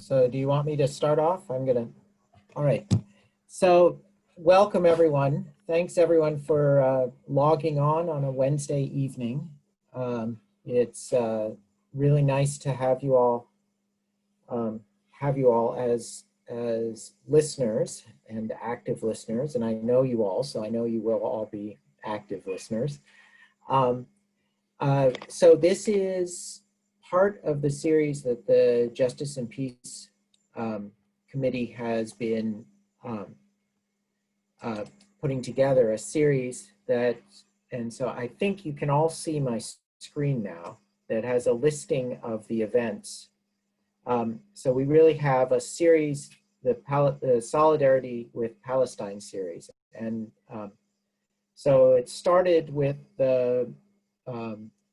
So do you want me to start off? All right. So welcome everyone. Thanks everyone for logging on a Wednesday evening. It's really nice to have you all as listeners and active listeners. And I know you all, so I know you will all be active listeners. So this is part of the series that the Justice and Peace Committee has been putting together, a series that, and so I think you can all see my screen now, that has a listing of the events. So we really have a series, the Solidarity with Palestine series. And so it started with the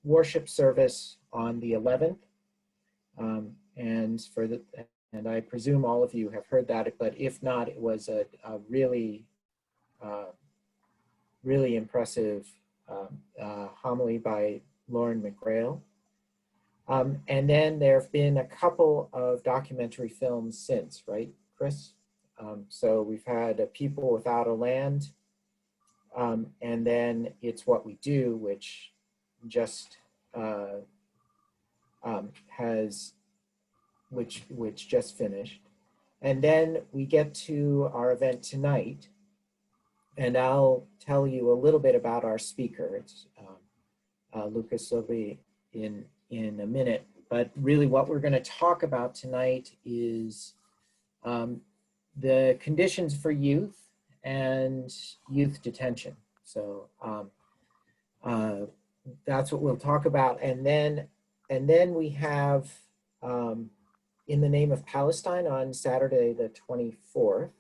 worship service on the 11th. And I presume all of you have heard that, but if not, it was a really impressive homily by Lauren McGrail. And then there have been a couple of documentary films since, right, Chris? So we've had People Without a Land, and then It's What We Do, which just which just finished. And then we get to our event tonight, and I'll tell you a little bit about our speaker. It's Lucas Al Zoughbi in a minute, but really what we're going to talk about tonight is the conditions for youth and youth detention. So that's what we'll talk about. And then we have In the Name of Palestine on Saturday the 24th,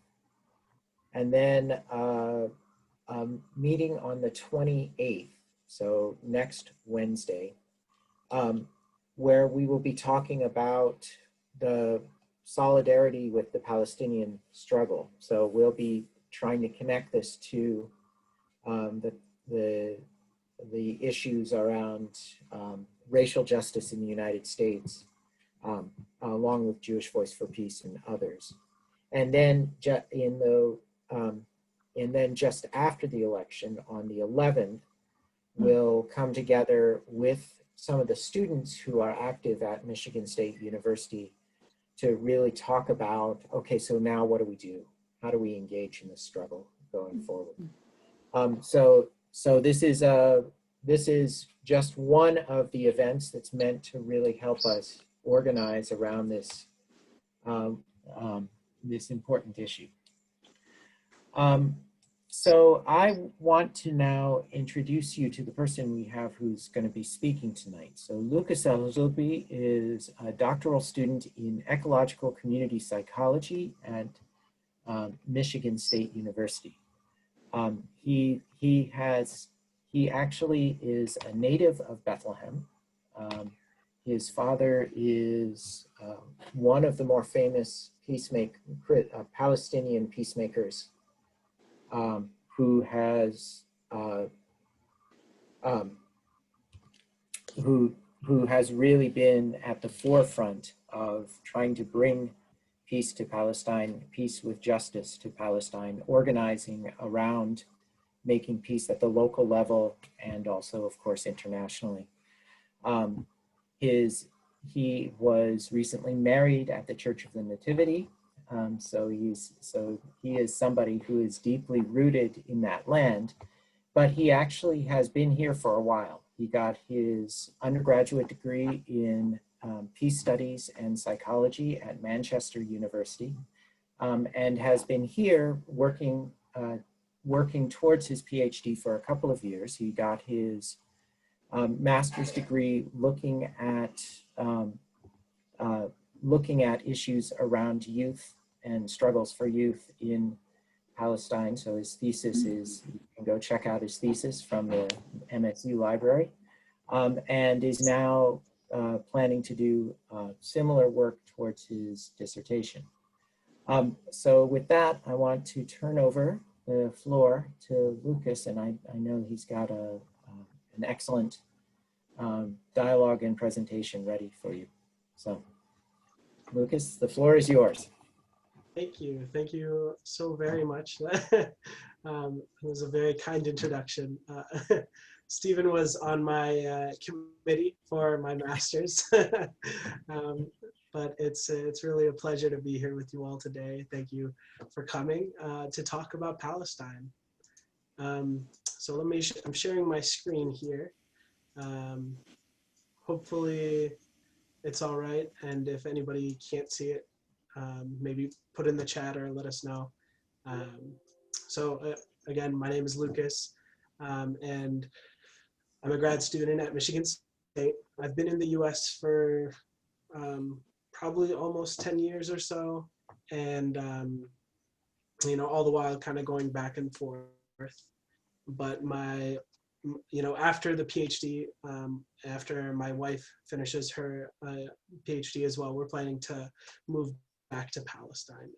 and then a meeting on the 28th, so next Wednesday, where we will be talking about the solidarity with the Palestinian struggle. So we'll be trying to connect this to the issues around racial justice in the United States, along with Jewish Voice for Peace and others. And then just after the election on the 11th, we'll come together with some of the students who are active at Michigan State University to really talk about, okay, so now what do we do? How do we engage in this struggle going forward? So this is just one of the events that's meant to really help us organize around this this important issue. So I want to now introduce you to the person we have who's going to be speaking tonight. So Lucas Al Zoughbi is a doctoral student in ecological community psychology at Michigan State University. He actually is a native of Bethlehem. His father is one of the more famous Palestinian peacemakers, who has really been at the forefront of trying to bring peace to Palestine, peace with justice to Palestine, organizing around making peace at the local level and also, of course, internationally. He was recently married at the Church of the Nativity. So he is somebody who is deeply rooted in that land, but he actually has been here for a while. He got his undergraduate degree in peace studies and psychology at Manchester University, and has been here working towards his PhD for a couple of years. He got his master's degree looking at issues around youth and struggles for youth in Palestine. So his thesis is, you can go check out his thesis from the MSU library, and is now planning to do similar work towards his dissertation. So with that, I want to turn over the floor to Lucas, and I know he's got an excellent dialogue and presentation ready for you. So. Lucas, the floor is yours. Thank you. Thank you so very much. It was a very kind introduction. Stephen was on my committee for my master's, but it's really a pleasure to be here with you all today. Thank you for coming to talk about Palestine. So I'm sharing my screen here. Hopefully it's all right, and if anybody can't see it, maybe put in the chat or let us know. Again, my name is Lucas, and I'm a grad student at Michigan State. I've been in the US for probably almost 10 years or so, and all the while kind of going back and forth. But after the PhD, after my wife finishes her PhD as well, we're planning to move back to Palestine.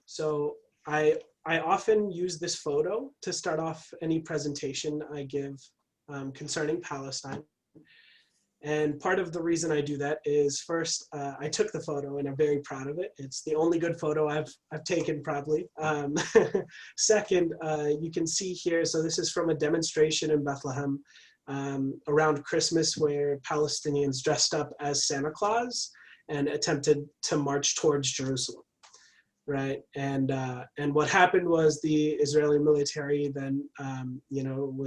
So I often use this photo to start off any presentation I give concerning Palestine. And part of the reason I do that is, first, I took the photo and I'm very proud of it. It's the only good photo I've taken, probably. Second, you can see here, so this is from a demonstration in Bethlehem around Christmas, where Palestinians dressed up as Santa Claus and attempted to march towards Jerusalem, right? And what happened was the Israeli military then,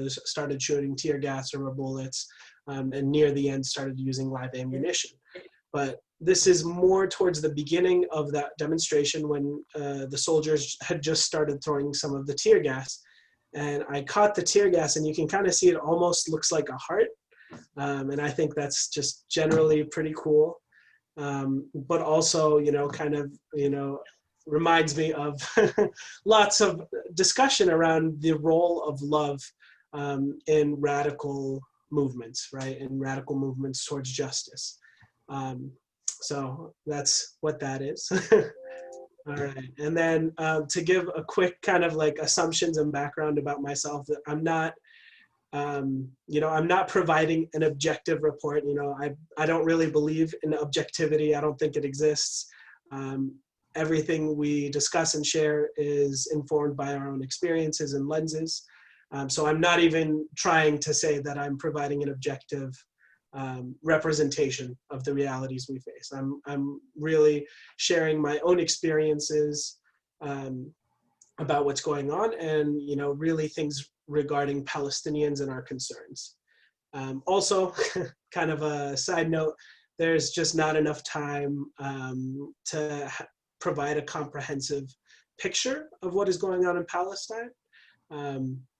started shooting tear gas or bullets, and near the end started using live ammunition. But this is more towards the beginning of that demonstration, when the soldiers had just started throwing some of the tear gas. And I caught the tear gas, and you can kind of see it almost looks like a heart. And I think that's just generally pretty cool. But also, reminds me of lots of discussion around the role of love in radical movements, right? In radical movements towards justice. So that's what that is. All right, and then to give a quick kind of like assumptions and background about myself, that I'm not, I'm not providing an objective report. I don't really believe in objectivity. I don't think it exists. Everything we discuss and share is informed by our own experiences and lenses. So I'm not even trying to say that I'm providing an objective representation of the realities we face. I'm really sharing my own experiences about what's going on, and really things regarding Palestinians and our concerns. Also, kind of a side note, there's just not enough time to provide a comprehensive picture of what is going on in Palestine.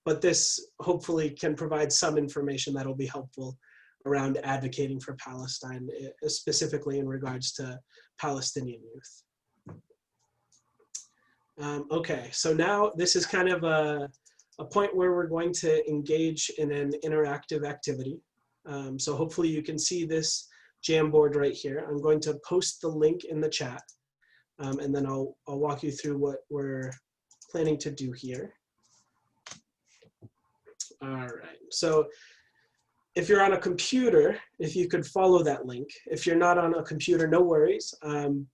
But this hopefully can provide some information that'll be helpful around advocating for Palestine, specifically in regards to Palestinian youth. Okay, so now this is kind of a point where we're going to engage in an interactive activity. So hopefully you can see this Jamboard right here. I'm going to post the link in the chat, and then I'll walk you through what we're planning to do here. All right, so if you're on a computer, if you could follow that link. If you're not on a computer, no worries,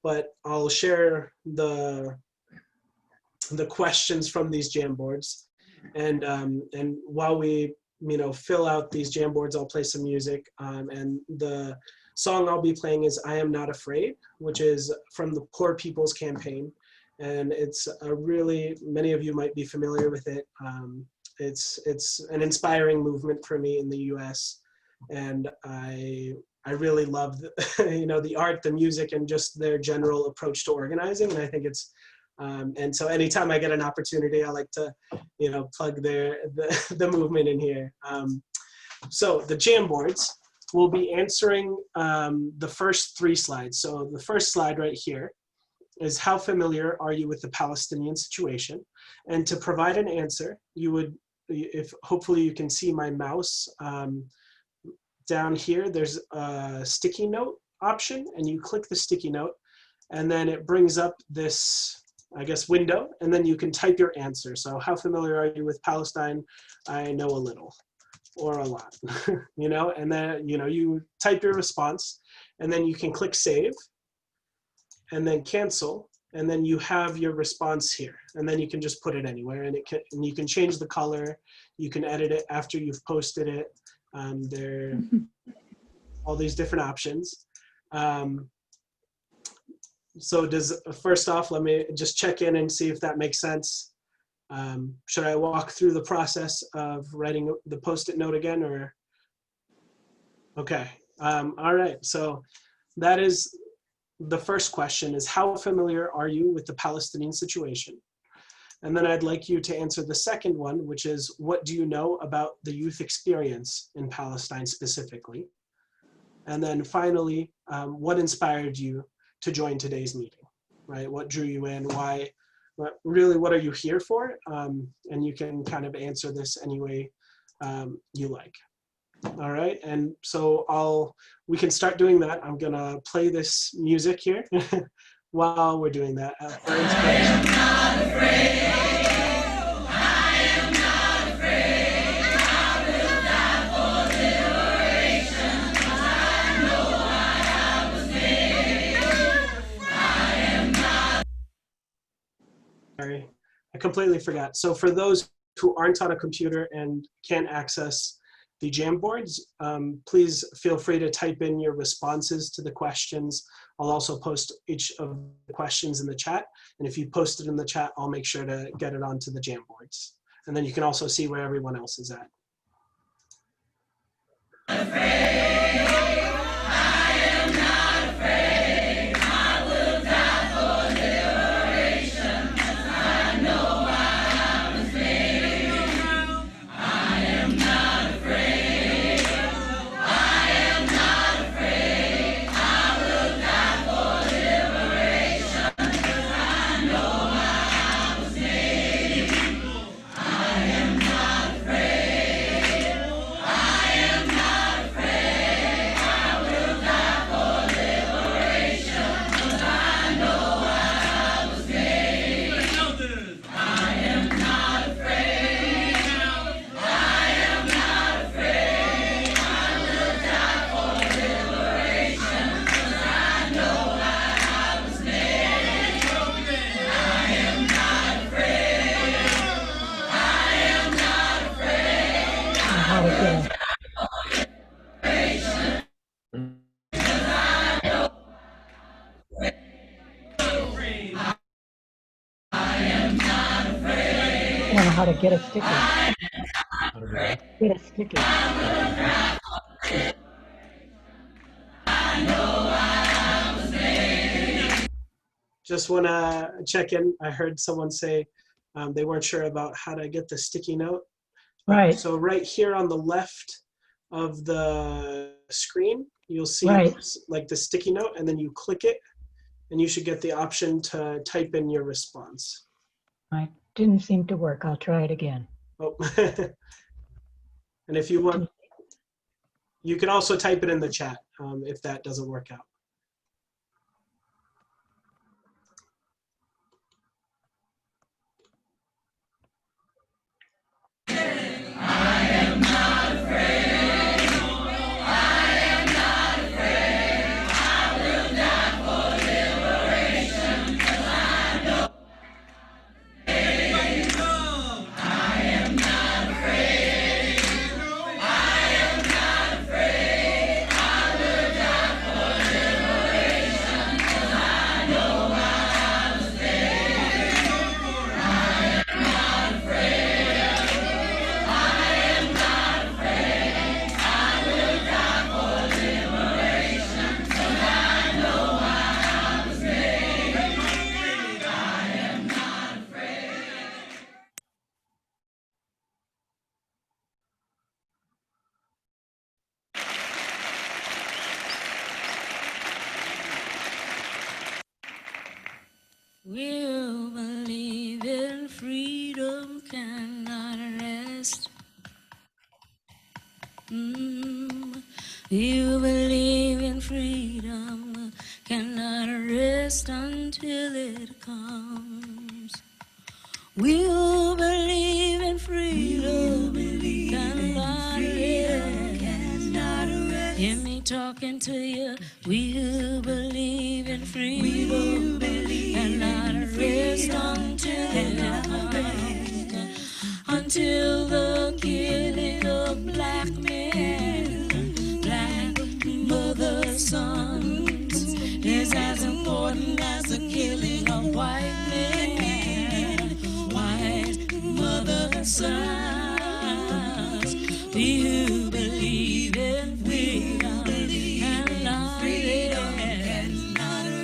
but I'll share the questions from these Jamboards. And while we fill out these Jamboards, I'll play some music. And the song I'll be playing is I Am Not Afraid, which is from the Poor People's Campaign. And it's a really, many of you might be familiar with it. It's an inspiring movement for me in the US. And I really love the art, the music, and just their general approach to organizing. And I think it's, and so anytime I get an opportunity, I like to, plug the movement in here. So the Jamboards will be answering the first 3 slides. So the first slide right here is, how familiar are you with the Palestinian situation? And to provide an answer, you would, if hopefully you can see my mouse down here, there's a sticky note option, and you click the sticky note, and then it brings up this, I guess, window, and then you can type your answer. So how familiar are you with Palestine? I know a little or a lot, and then, you type your response, and then you can click save. and then cancel, and then you have your response here, and then you can just put it anywhere, and you can change the color, you can edit it after you've posted it. There are all these different options. So first off, let me just check in and see if that makes sense. Should I walk through the process of writing the post-it note again, or? Okay, all right, so that is the first question, is how familiar are you with the Palestinian situation? And then I'd like you to answer the second one, which is, what do you know about the youth experience in Palestine specifically? And then finally, what inspired you to join today's meeting, right? What drew you in? Why? Really, what are you here for? And you can kind of answer this any way you like. All right, and so we can start doing that. I'm gonna play this music here while we're doing that. For inspiration. I am not afraid. I am not afraid. I will die for liberation. I know why I was made. I am not. Sorry, I completely forgot. So for those who aren't on a computer and can't access the Jamboards, please feel free to type in your responses to the questions. I'll also post each of the questions in the chat. And if you post it in the chat, I'll make sure to get it onto the Jamboards. And then you can also see where everyone else is at. How to get a sticker. Get a sticker. Just want to check in. I heard someone say they weren't sure about how to get the sticky note. Right. So right here on the left of the screen, you'll see like the sticky note, and then you click it, and you should get the option to type in your response. Right. Didn't seem to work. I'll try it again. Oh. And if you want, you can also type it in the chat if that doesn't work out. We'll believe in freedom cannot rest. You believe in freedom cannot rest until it comes. We'll believe in freedom cannot rest. Hear me talking to you. We who believe in freedom and not rest until the killing of black men, black mother sons is as important as the killing of white men, white mother sons. We who believe in freedom and not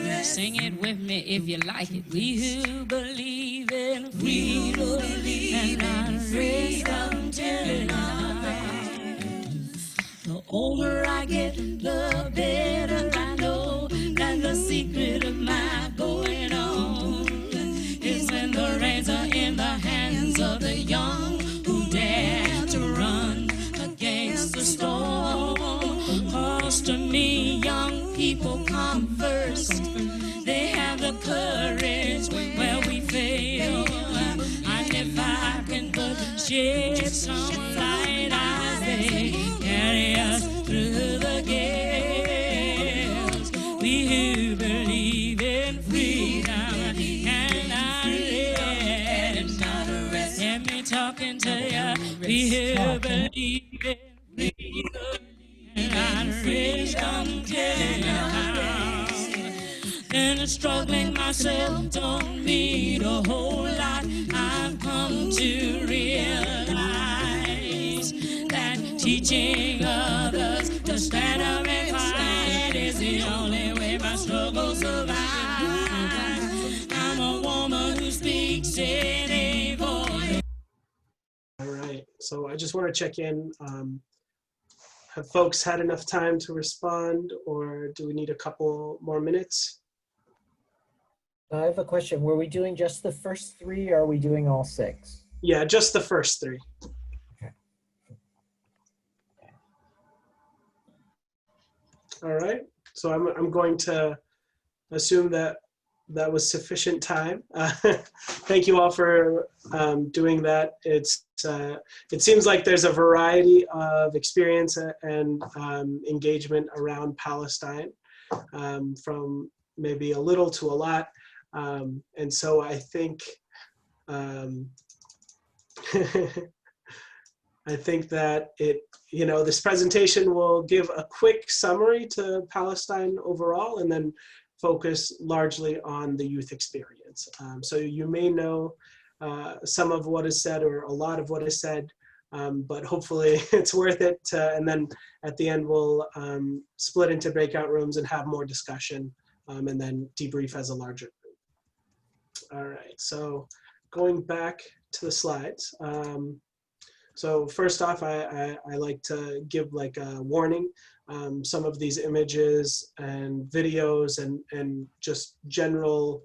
rest. Sing it with me if you like it. We who believe in freedom and not rest until the older I get, the better I know that the secret of my going on is when the reins are in the hands of the young who dare to run against the storm. 'Cause to me, young people come first. They have the courage where we fail. And if I can but shed some light as they carry us through the gales, we who believe in freedom and not rest. Let me talking to you. We who believe in freedom and not rest until and struggling myself don't mean a whole lot. I've come to realize that teaching others to stand up and fight is the only way my struggle survives. I'm a woman who speaks in a voice. All right, so I just want to check in. Have folks had enough time to respond, or do we need a couple more minutes? I have a question. Were we doing just the first three, or are we doing all six? Yeah, just the first three. Okay. All right, so I'm going to assume that that was sufficient time. Thank you all for doing that. It seems like there's a variety of experience and engagement around Palestine, from maybe a little to a lot. And so I think I think that this presentation will give a quick summary to Palestine overall, and then focus largely on the youth experience. So you may know some of what is said or a lot of what is said, but hopefully it's worth it. And then at the end, we'll split into breakout rooms and have more discussion, and then debrief as a larger group. All right, so going back to the slides. So first off, I like to give like a warning. Some of these images and videos and just general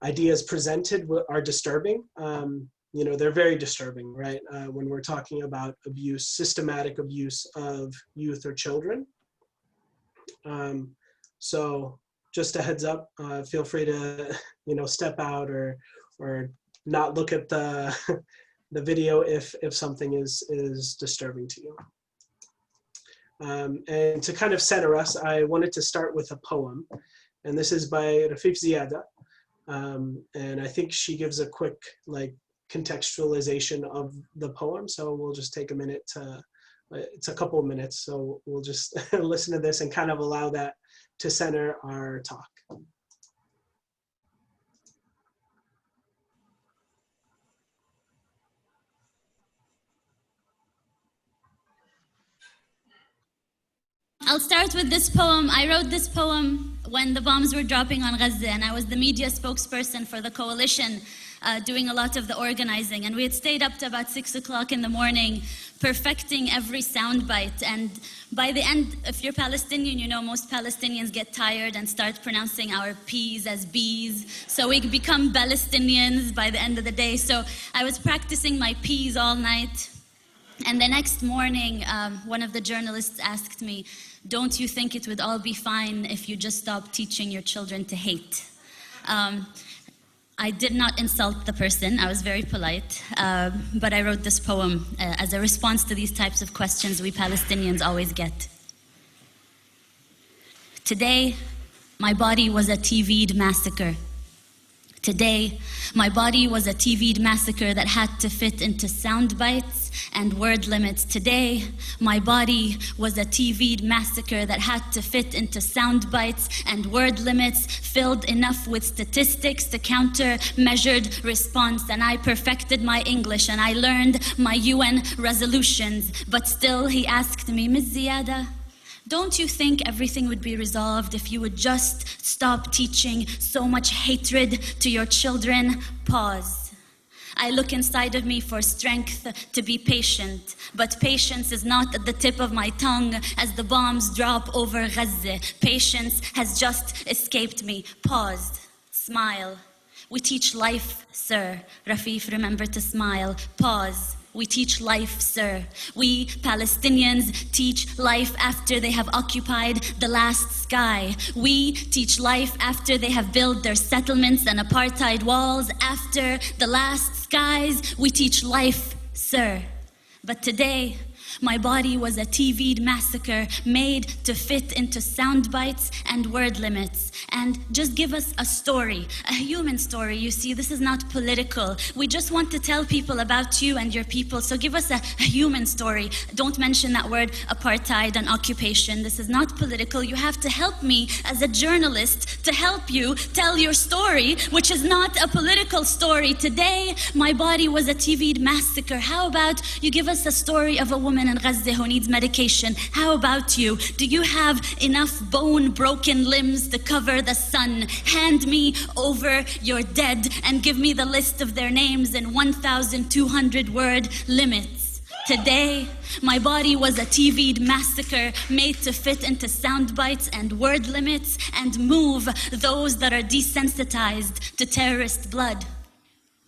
ideas presented are disturbing. They're very disturbing, right? When we're talking about abuse, systematic abuse of youth or children. So just a heads up, feel free to, step out or not look at the the video if something is disturbing to you. And to kind of center us, I wanted to start with a poem, and this is by Rafif Ziada. And I think she gives a quick contextualization of the poem. So we'll just take a minute it's a couple of minutes. So we'll just listen to this and kind of allow that to center our talk. I'll start with this poem. I wrote this poem when the bombs were dropping on Gaza, and I was the media spokesperson for the coalition, doing a lot of the organizing. And we had stayed up to about 6 o'clock in the morning, perfecting every soundbite. And by the end, if you're Palestinian, most Palestinians get tired and start pronouncing our P's as B's. So we become Palestinians by the end of the day. So I was practicing my P's all night. And the next morning, one of the journalists asked me, "Don't you think it would all be fine if you just stopped teaching your children to hate?" I did not insult the person. I was very polite. But I wrote this poem as a response to these types of questions we Palestinians always get. Today, my body was a TV'd massacre. Today, my body was a TV'd massacre that had to fit into sound bites and word limits. Today, my body was a TV'd massacre that had to fit into sound bites and word limits, filled enough with statistics to counter measured response. And I perfected my English and I learned my UN resolutions. But still, he asked me, Ms. Ziyada, don't you think everything would be resolved if you would just stop teaching so much hatred to your children? Pause. I look inside of me for strength to be patient, but patience is not at the tip of my tongue as the bombs drop over Gaza. Patience has just escaped me. Paused. Smile. We teach life, sir. Rafif, remember to smile. Pause. We teach life, sir. We Palestinians teach life after they have occupied the last sky. We teach life after they have built their settlements and apartheid walls. After the last skies, we teach life, sir. But today, my body was a TV'd massacre made to fit into sound bites and word limits. And just give us a story, a human story. You see, this is not political. We just want to tell people about you and your people. So give us a human story. Don't mention that word apartheid and occupation. This is not political. You have to help me as a journalist to help you tell your story, which is not a political story. Today, my body was a TV'd massacre. How about you give us a story of a woman in Gaza who needs medication? How about you? Do you have enough bone-broken limbs to cover the sun? Hand me over your dead and give me the list of their names in 1,200 word limits. Today, my body was a TV'd massacre made to fit into sound bites and word limits and move those that are desensitized to terrorist blood.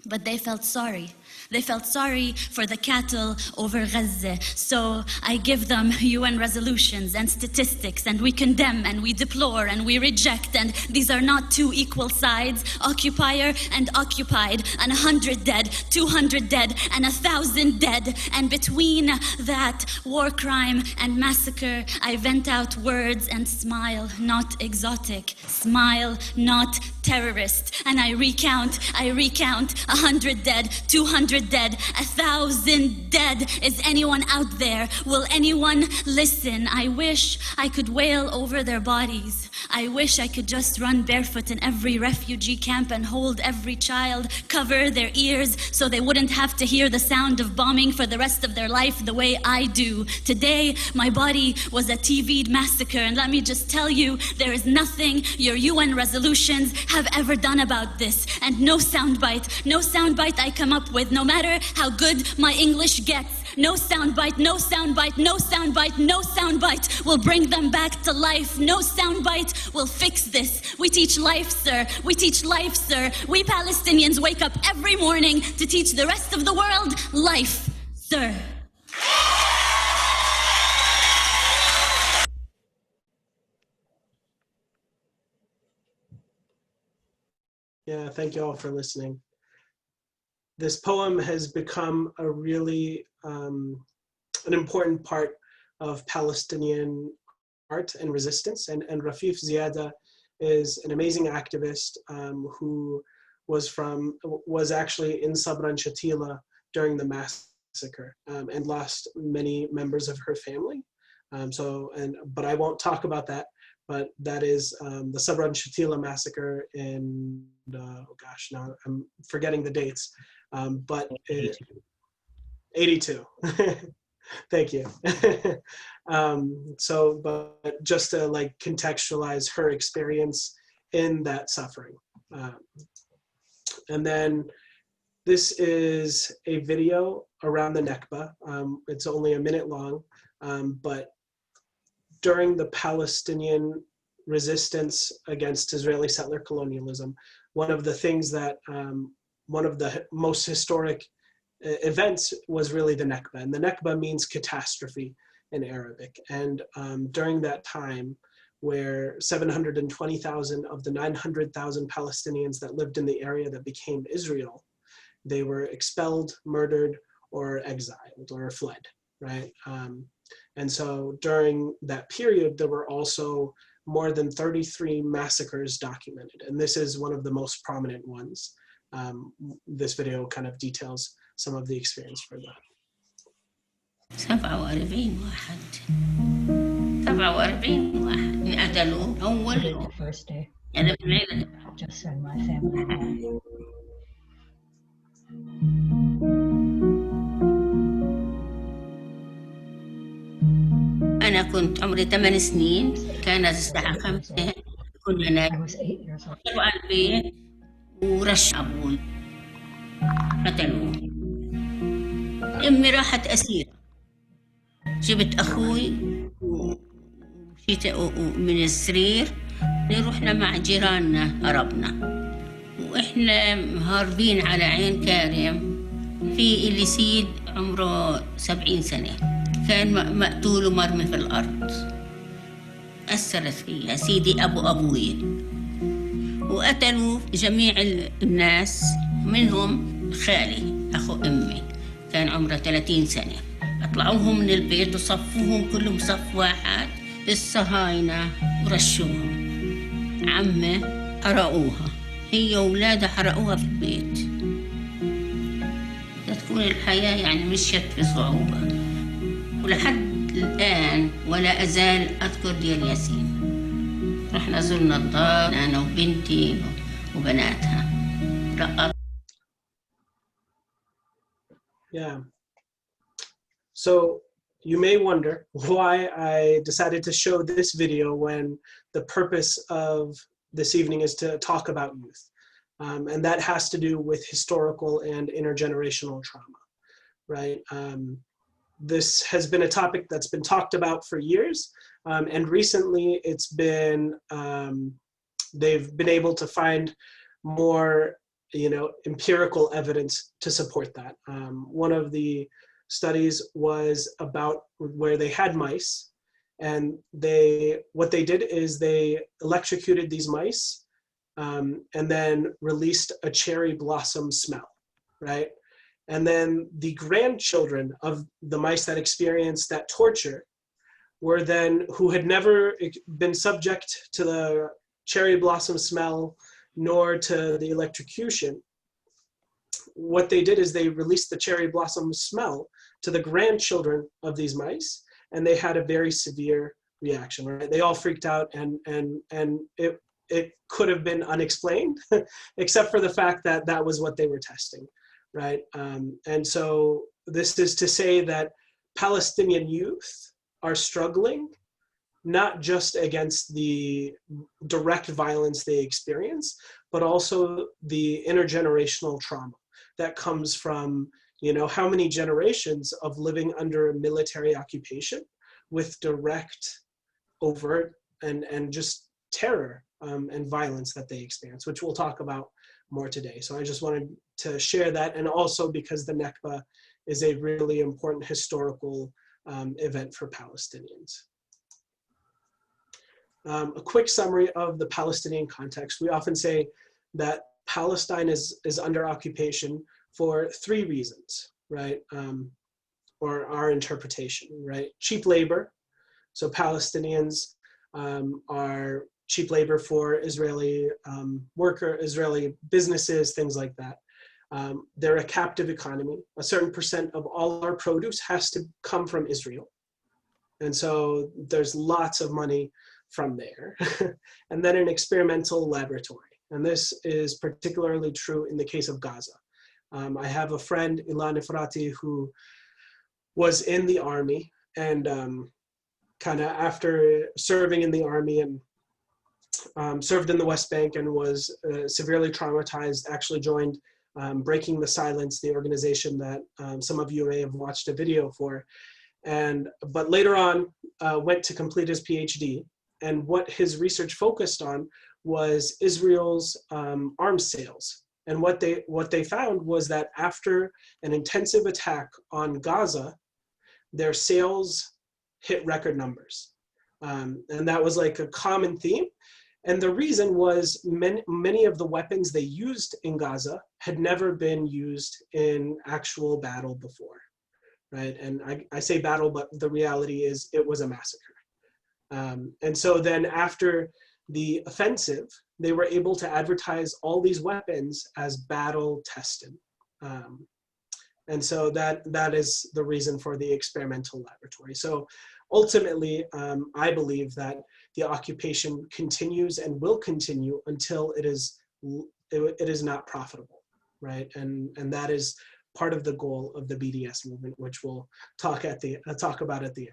But they felt sorry. They felt sorry for the cattle over Gaza. So I give them UN resolutions and statistics, and we condemn and we deplore and we reject. And these are not two equal sides, occupier and occupied, and 100 dead, 200 dead, and 1,000 dead. And between that war crime and massacre, I vent out words and smile, not exotic. Smile, not terrorist. And I recount 100 dead, 200 dead, 1,000 dead. Is anyone out there? Will anyone listen? I wish I could wail over their bodies. I wish I could just run barefoot in every refugee camp and hold every child, cover their ears so they wouldn't have to hear the sound of bombing for the rest of their life the way I do. Today, my body was a TV'd massacre, and let me just tell you, there is nothing your UN resolutions have ever done about this. And no soundbite I come up with, no matter how good my English gets, no soundbite will bring them back to life. No soundbite will fix this. We teach life, sir. We teach life, sir. We Palestinians wake up every morning to teach the rest of the world life, sir. Yeah, thank you all for listening. This poem has become a really an important part of Palestinian art and resistance. And Rafif Ziyada is an amazing activist who was actually in Sabra and Shatila during the massacre and lost many members of her family. But I won't talk about that. But that is the Sabra and Shatila massacre in, now I'm forgetting the dates. But 82. Thank you. But just to like contextualize her experience in that suffering. And then this is a video around the Nakba. It's only a minute long, but during the Palestinian resistance against Israeli settler colonialism, one of the things that, one of the most historic events was really the Nakba. And the Nakba means catastrophe in Arabic. And during that time, where 720,000 of the 900,000 Palestinians that lived in the area that became Israel, they were expelled, murdered, or exiled, or fled, right? And so during that period, there were also more than 33 massacres documented. And this is one of the most prominent ones. This video kind of details some of the experience for that. 47 واحد 47 واحد انقتلوا أول يوم. The first day, يعني بالليل just send my family home. أنا كنت عمري 8 سنين، كانت الساعة 5 كنا I was 8 years old. ناكلوا على البيت ورش أبوي قتلوه. أمي راحت أسيرة، جبت أخوي ومشيت من السرير، رحنا مع جيراننا هربنا، وإحنا هاربين على عين كارم. في اللي سيد عمره 70 سنة كان مقتول ومرمي في الأرض، أثرت فيها سيدي أبوي، وقتلوا جميع الناس، منهم خالي أخو أمي كان عمره 30 سنة. طلعوهم من البيت وصفوهم كلهم صف واحد بالصهاينة ورشوهم. عمي حرقوها، هي وولادها حرقوها في البيت. تكون الحياة يعني مشيت بصعوبة، ولحد الآن ولا أزال أذكر دير ياسين. رحنا زرنا الدار أنا وبنتي وبناتها. Yeah. So you may wonder why I decided to show this video when the purpose of this evening is to talk about youth. And that has to do with historical and intergenerational trauma, right? This has been a topic that's been talked about for years. And recently it's been, they've been able to find more, empirical evidence to support that. One of the studies was about where they had mice, and what they did is they electrocuted these mice and then released a cherry blossom smell, right? And then the grandchildren of the mice that experienced that torture were then, who had never been subject to the cherry blossom smell nor to the electrocution, what they did is they released the cherry blossom smell to the grandchildren of these mice, and they had a very severe reaction, right? They all freaked out, and it could have been unexplained, except for the fact that that was what they were testing, right? And so this is to say that Palestinian youth are struggling not just against the direct violence they experience, but also the intergenerational trauma that comes from, how many generations of living under a military occupation with direct, overt, and just terror and violence that they experience, which we'll talk about more today. So I just wanted to share that, and also because the Nakba is a really important historical event for Palestinians. A quick summary of the Palestinian context. We often say that Palestine is under occupation for 3 reasons, right? Or our interpretation, right? Cheap labor. So Palestinians are cheap labor for Israeli Israeli businesses, things like that. They're a captive economy. A certain percent of all our produce has to come from Israel. And so there's lots of money from there. And then an experimental laboratory. And this is particularly true in the case of Gaza. I have a friend, Ilan Efrati, who was in the army, and kind of after serving in the army and served in the West Bank and was severely traumatized, actually joined Breaking the Silence, the organization that some of you may have watched a video for. But later on went to complete his PhD. And what his research focused on was Israel's arms sales. And what they found was that after an intensive attack on Gaza, their sales hit record numbers. And that was like a common theme. And the reason was many of the weapons they used in Gaza had never been used in actual battle before, right? And I say battle, but the reality is it was a massacre. And so then after the offensive, they were able to advertise all these weapons as battle tested. And so that is the reason for the experimental laboratory. So ultimately, I believe that the occupation continues and will continue until it is not profitable, right? And that is part of the goal of the BDS movement, which we'll talk about at the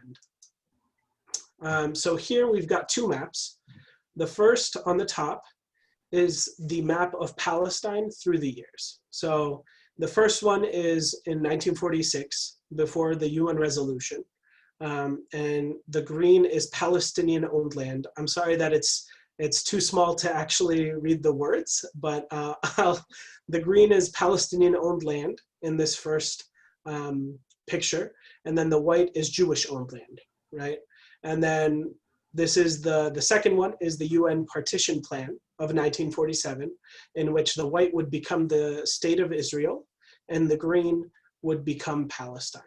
end. So here we've got two maps. The first on the top is the map of Palestine through the years. So the first one is in 1946, before the UN resolution. And the green is Palestinian-owned land. I'm sorry that it's too small to actually read the words, but the green is Palestinian-owned land in this first picture, and then the white is Jewish-owned land, right? And then this is the second one is the UN partition plan of 1947, in which the white would become the state of Israel and the green would become Palestine,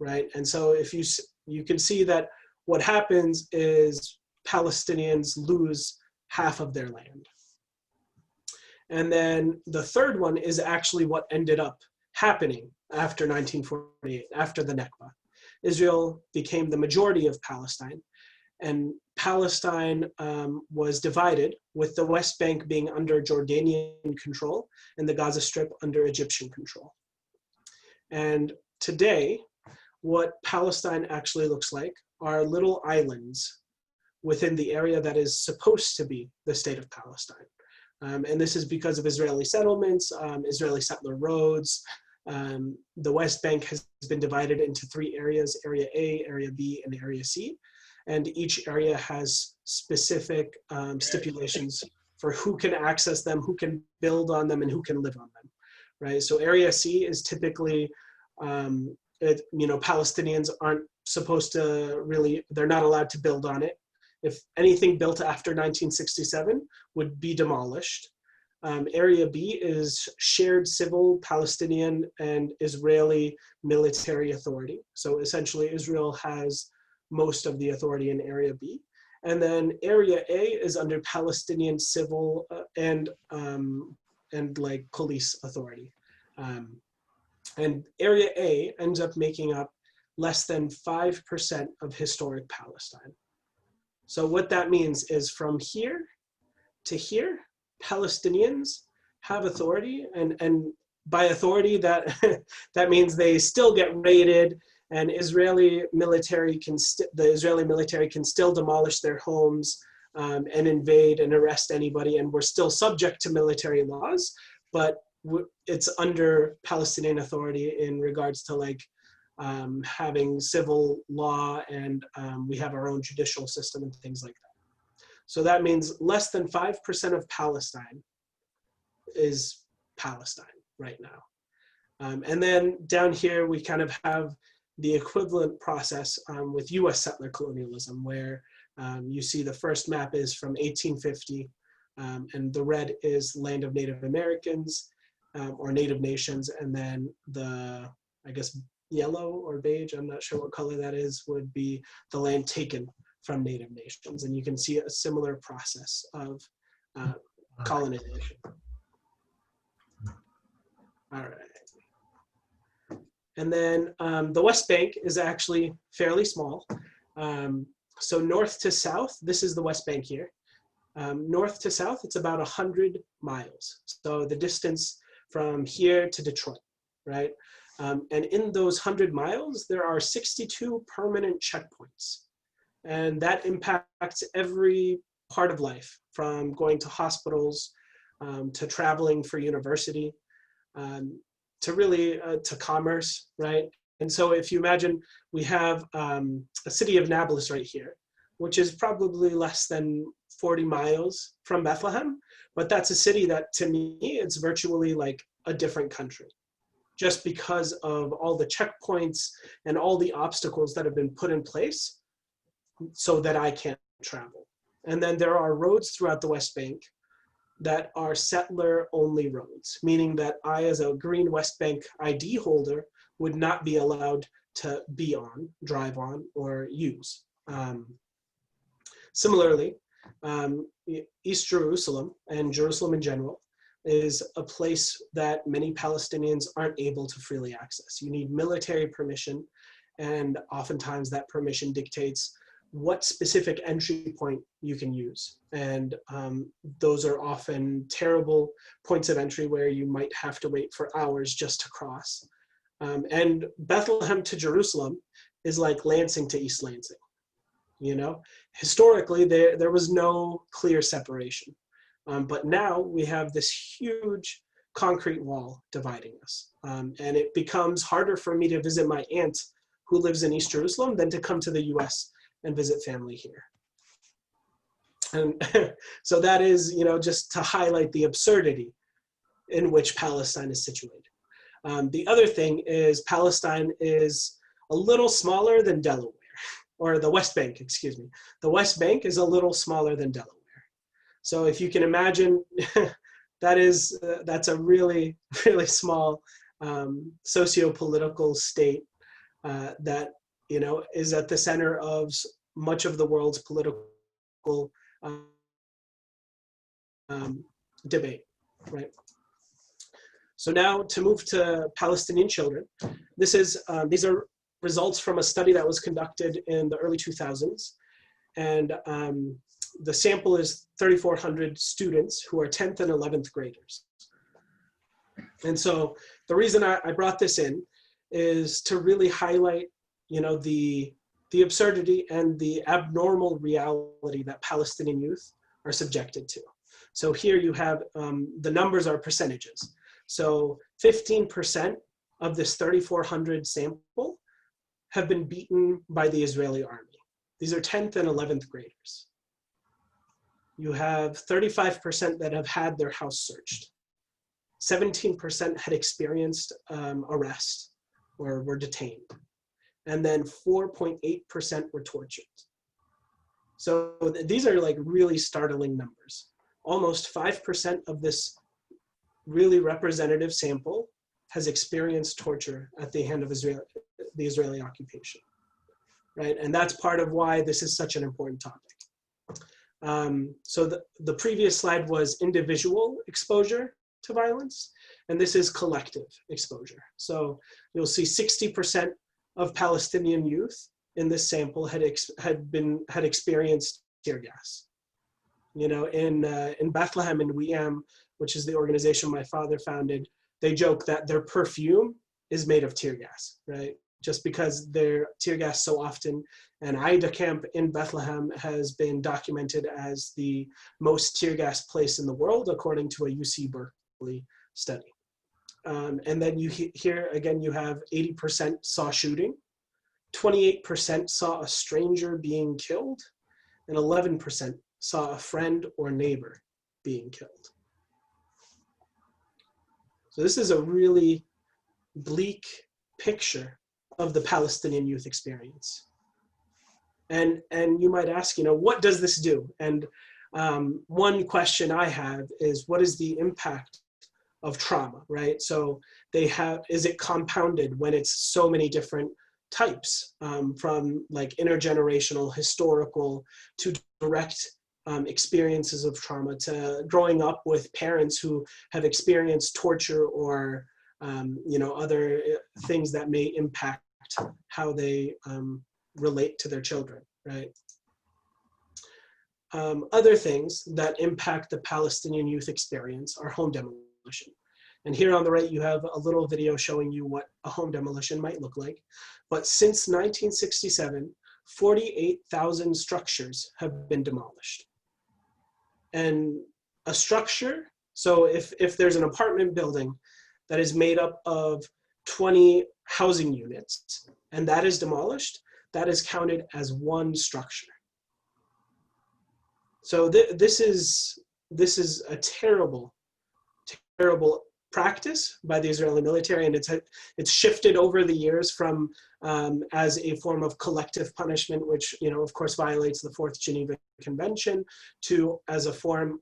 right? And so if you can see that what happens is Palestinians lose half of their land. And then the third one is actually what ended up happening after 1948, after the Nakba. Israel became the majority of Palestine, and Palestine was divided, with the West Bank being under Jordanian control and the Gaza Strip under Egyptian control. And today, what Palestine actually looks like are little islands within the area that is supposed to be the state of Palestine. And this is because of Israeli settlements, Israeli settler roads. The West Bank has been divided into three areas: Area A, Area B, and Area C. And each area has specific stipulations for who can access them, who can build on them, and who can live on them, right? So Area C is typically, Palestinians aren't supposed to really, they're not allowed to build on it. If anything built after 1967 would be demolished. Area B is shared civil Palestinian and Israeli military authority. So essentially Israel has most of the authority in Area B. And then Area A is under Palestinian civil and like police authority. And Area A ends up making up less than 5% of historic Palestine. So what that means is from here to here, Palestinians have authority, and by authority that that means they still get raided, and the Israeli military can still demolish their homes and invade and arrest anybody, and we're still subject to military laws, but it's under Palestinian authority in regards to like having civil law, and we have our own judicial system and things like that. So that means less than 5% of Palestine is Palestine right now. And then down here, we kind of have the equivalent process with US settler colonialism, where you see the first map is from 1850, and the red is land of Native Americans or Native nations, and then the, I guess, yellow or beige, I'm not sure what color that is, would be the land taken from Native nations. And you can see a similar process of colonization. All right. And then the West Bank is actually fairly small. So north to south, this is the West Bank here. North to south, it's about 100 miles. So the distance from here to Detroit, right? And in those 100 miles, there are 62 permanent checkpoints. And that impacts every part of life, from going to hospitals, to traveling for university, to really, to commerce, right? And so if you imagine, we have a city of Nablus right here, which is probably less than 40 miles from Bethlehem, but that's a city that, to me, it's virtually like a different country, just because of all the checkpoints and all the obstacles that have been put in place so that I can't travel. And then there are roads throughout the West Bank that are settler-only roads, meaning that I, as a green West Bank ID holder, would not be allowed to be on, drive on, or use. Similarly, East Jerusalem and Jerusalem in general is a place that many Palestinians aren't able to freely access. You need military permission, and oftentimes that permission dictates what specific entry point you can use. And those are often terrible points of entry where you might have to wait for hours just to cross. And Bethlehem to Jerusalem is like Lansing to East Lansing. You know, historically, there was no clear separation. But now we have this huge concrete wall dividing us. And it becomes harder for me to visit my aunt who lives in East Jerusalem than to come to the US and visit family here. And so that is, you know, just to highlight the absurdity in which Palestine is situated. The other thing is Palestine is a little smaller than Delaware, or the West Bank, excuse me. The West Bank is a little smaller than Delaware. So if you can imagine, that's a really, really small socio-political state that, you know, is at the center of much of the world's political debate, right? So now to move to Palestinian children, these are results from a study that was conducted in the early 2000s. And the sample is 3,400 students who are 10th and 11th graders. And so the reason I brought this in is to really highlight, you know, the absurdity and the abnormal reality that Palestinian youth are subjected to. So here you have, the numbers are percentages. So 15% of this 3,400 sample have been beaten by the Israeli army. These are 10th and 11th graders. You have 35% that have had their house searched. 17% had experienced arrest or were detained. And then 4.8% were tortured. So these are like really startling numbers. Almost 5% of this really representative sample has experienced torture at the hand of the Israeli occupation, right? And that's part of why this is such an important topic. So the previous slide was individual exposure to violence, and this is collective exposure. So you'll see 60% of Palestinian youth in this sample had experienced tear gas. You know, in Bethlehem and WEAM, which is the organization my father founded, they joke that their perfume is made of tear gas, right? Just because they're tear gas so often. And Aida camp in Bethlehem has been documented as the most tear gas place in the world, according to a UC Berkeley study. And then here again, you have 80% saw shooting, 28% saw a stranger being killed, and 11% saw a friend or neighbor being killed. So this is a really bleak picture of the Palestinian youth experience. And you might ask, you know, what does this do? And one question I have is, what is the impact of trauma, right? So is it compounded when it's so many different types, from like intergenerational, historical, to direct experiences of trauma, to growing up with parents who have experienced torture or you know, other things that may impact how they relate to their children, right? Other things that impact the Palestinian youth experience are home demolition. And here on the right, you have a little video showing you what a home demolition might look like. But since 1967, 48,000 structures have been demolished. And a structure, so if there's an apartment building that is made up of 20 housing units, and that is demolished, that is counted as one structure. So this is a terrible, terrible practice by the Israeli military, and it's shifted over the years from as a form of collective punishment, which, you know, of course violates the 4th Geneva Convention, to as a form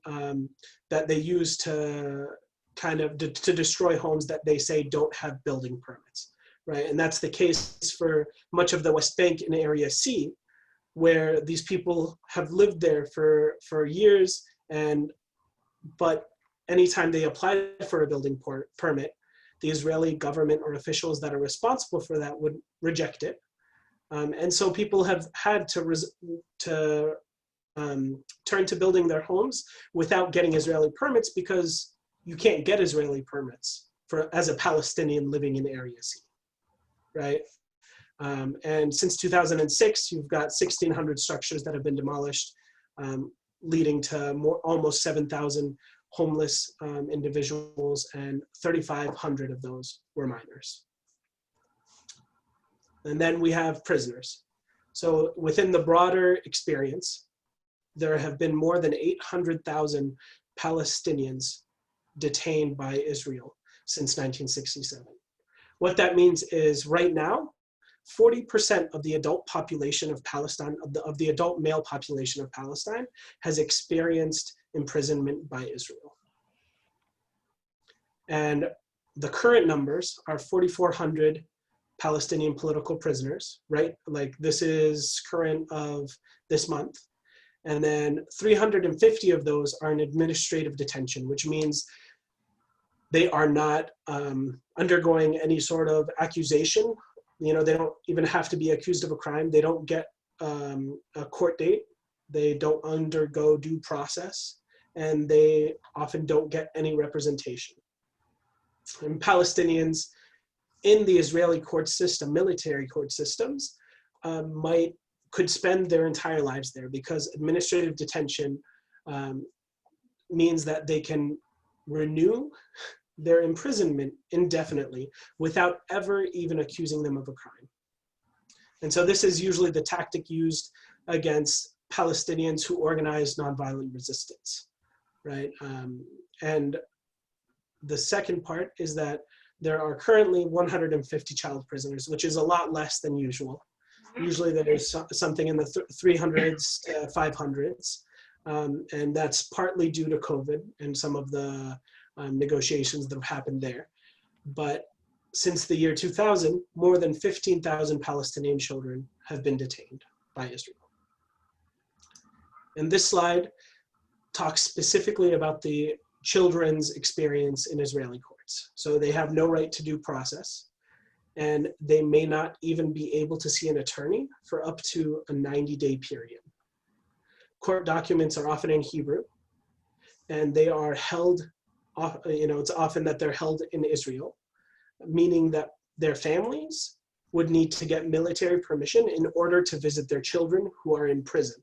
that they use to kind of to destroy homes that they say don't have building permits, right? And that's the case for much of the West Bank in Area C, where these people have lived there for years, but anytime they apply for a building permit, the Israeli government or officials that are responsible for that would reject it. And so people have had to turn to building their homes without getting Israeli permits, because you can't get Israeli permits as a Palestinian living in Area C, right? And since 2006, you've got 1,600 structures that have been demolished, leading to almost 7,000 homeless individuals, and 3,500 of those were minors. And then we have prisoners. So within the broader experience, there have been more than 800,000 Palestinians detained by Israel since 1967. What that means is right now, 40% of the adult population of Palestine, of the adult male population of Palestine, has experienced imprisonment by Israel. And the current numbers are 4,400 Palestinian political prisoners, right? Like this is current of this month. And then 350 of those are in administrative detention, which means they are not undergoing any sort of accusation. You know, they don't even have to be accused of a crime. They don't get a court date. They don't undergo due process, and they often don't get any representation. And Palestinians in the Israeli court system, military court systems, could spend their entire lives there, because administrative detention means that they can renew their imprisonment indefinitely without ever even accusing them of a crime. And so this is usually the tactic used against Palestinians who organize nonviolent resistance, right? And the second part is that there are currently 150 child prisoners, which is a lot less than usual. Usually there's something in the 300s to 500s. And that's partly due to COVID and some of the negotiations that have happened there. But since the year 2000, more than 15,000 Palestinian children have been detained by Israel. And this slide talks specifically about the children's experience in Israeli courts. So they have no right to due process, and they may not even be able to see an attorney for up to a 90-day period. Court documents are often in Hebrew, and they are held, it's often that they're held in Israel, meaning that their families would need to get military permission in order to visit their children who are in prison.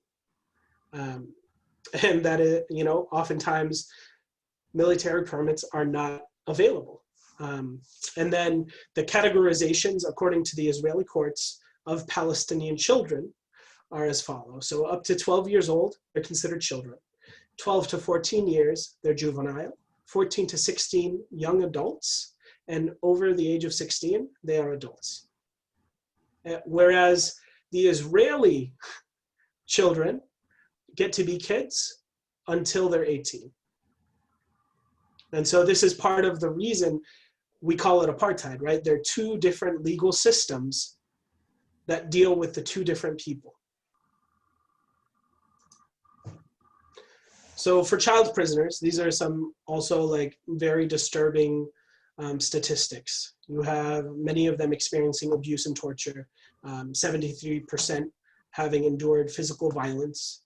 And that is, oftentimes military permits are not available. And then the categorizations, according to the Israeli courts, of Palestinian children are as follows. So up to 12 years old, they're considered children. 12 to 14 years, they're juvenile. 14 to 16, young adults. And over the age of 16, they are adults. Whereas the Israeli children get to be kids until they're 18. And so this is part of the reason we call it apartheid, right? There are two different legal systems that deal with the two different people. So for child prisoners, these are some also like very disturbing statistics. You have many of them experiencing abuse and torture, 73% having endured physical violence,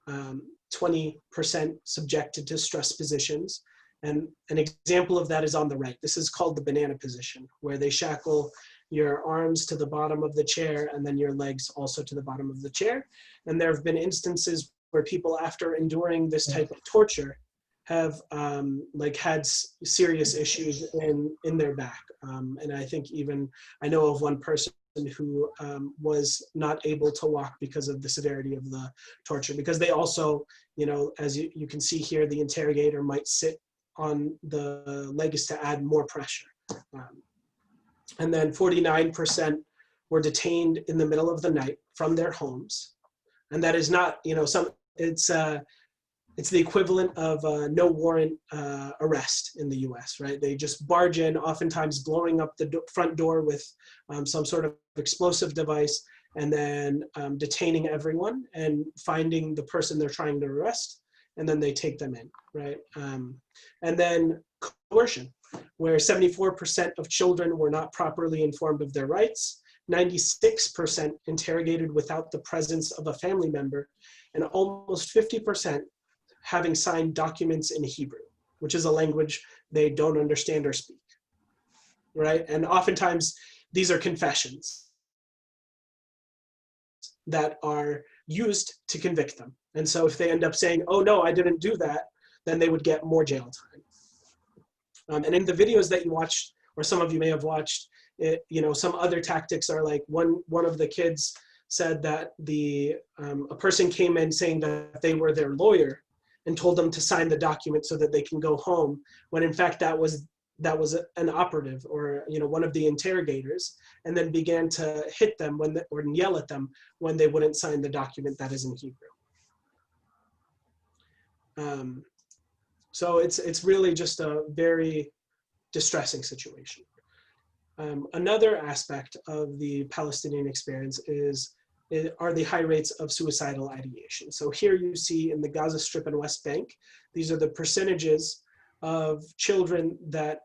20% subjected to stress positions. And an example of that is on the right. This is called the banana position, where they shackle your arms to the bottom of the chair and then your legs also to the bottom of the chair. And there have been instances where people, after enduring this type of torture, have had serious issues in their back. And I think I know of one person who was not able to walk because of the severity of the torture, because they also, as you can see here, the interrogator might sit on the legs to add more pressure. And then 49% were detained in the middle of the night from their homes. And that is not, it's the equivalent of no warrant arrest in the US, right? They just barge in, oftentimes blowing up the front door with some sort of explosive device, and then detaining everyone and finding the person they're trying to arrest, and then they take them in, right? And then coercion, where 74% of children were not properly informed of their rights, 96% interrogated without the presence of a family member, and almost 50% having signed documents in Hebrew, which is a language they don't understand or speak, right? And oftentimes these are confessions that are used to convict them. And so if they end up saying, oh no, I didn't do that, then they would get more jail time. And in the videos that you watched, or some of you may have watched, some other tactics are like one of the kids said that a person came in saying that they were their lawyer and told them to sign the document so that they can go home, when in fact that was an operative, or one of the interrogators, and then began to hit them or yell at them when they wouldn't sign the document that is in Hebrew. So it's really just a very distressing situation. Another aspect of the Palestinian experience are the high rates of suicidal ideation. So here you see in the Gaza Strip and West Bank, these are the percentages of children that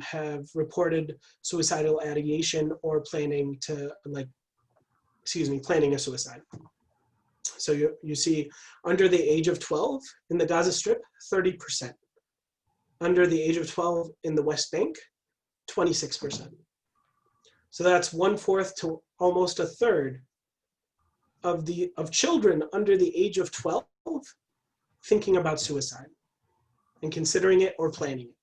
have reported suicidal ideation or planning a suicide. So you see under the age of 12 in the Gaza Strip, 30%. Under the age of 12 in the West Bank, 26%. So that's 1/4 to almost 1/3 of children under the age of 12 thinking about suicide and considering it or planning it,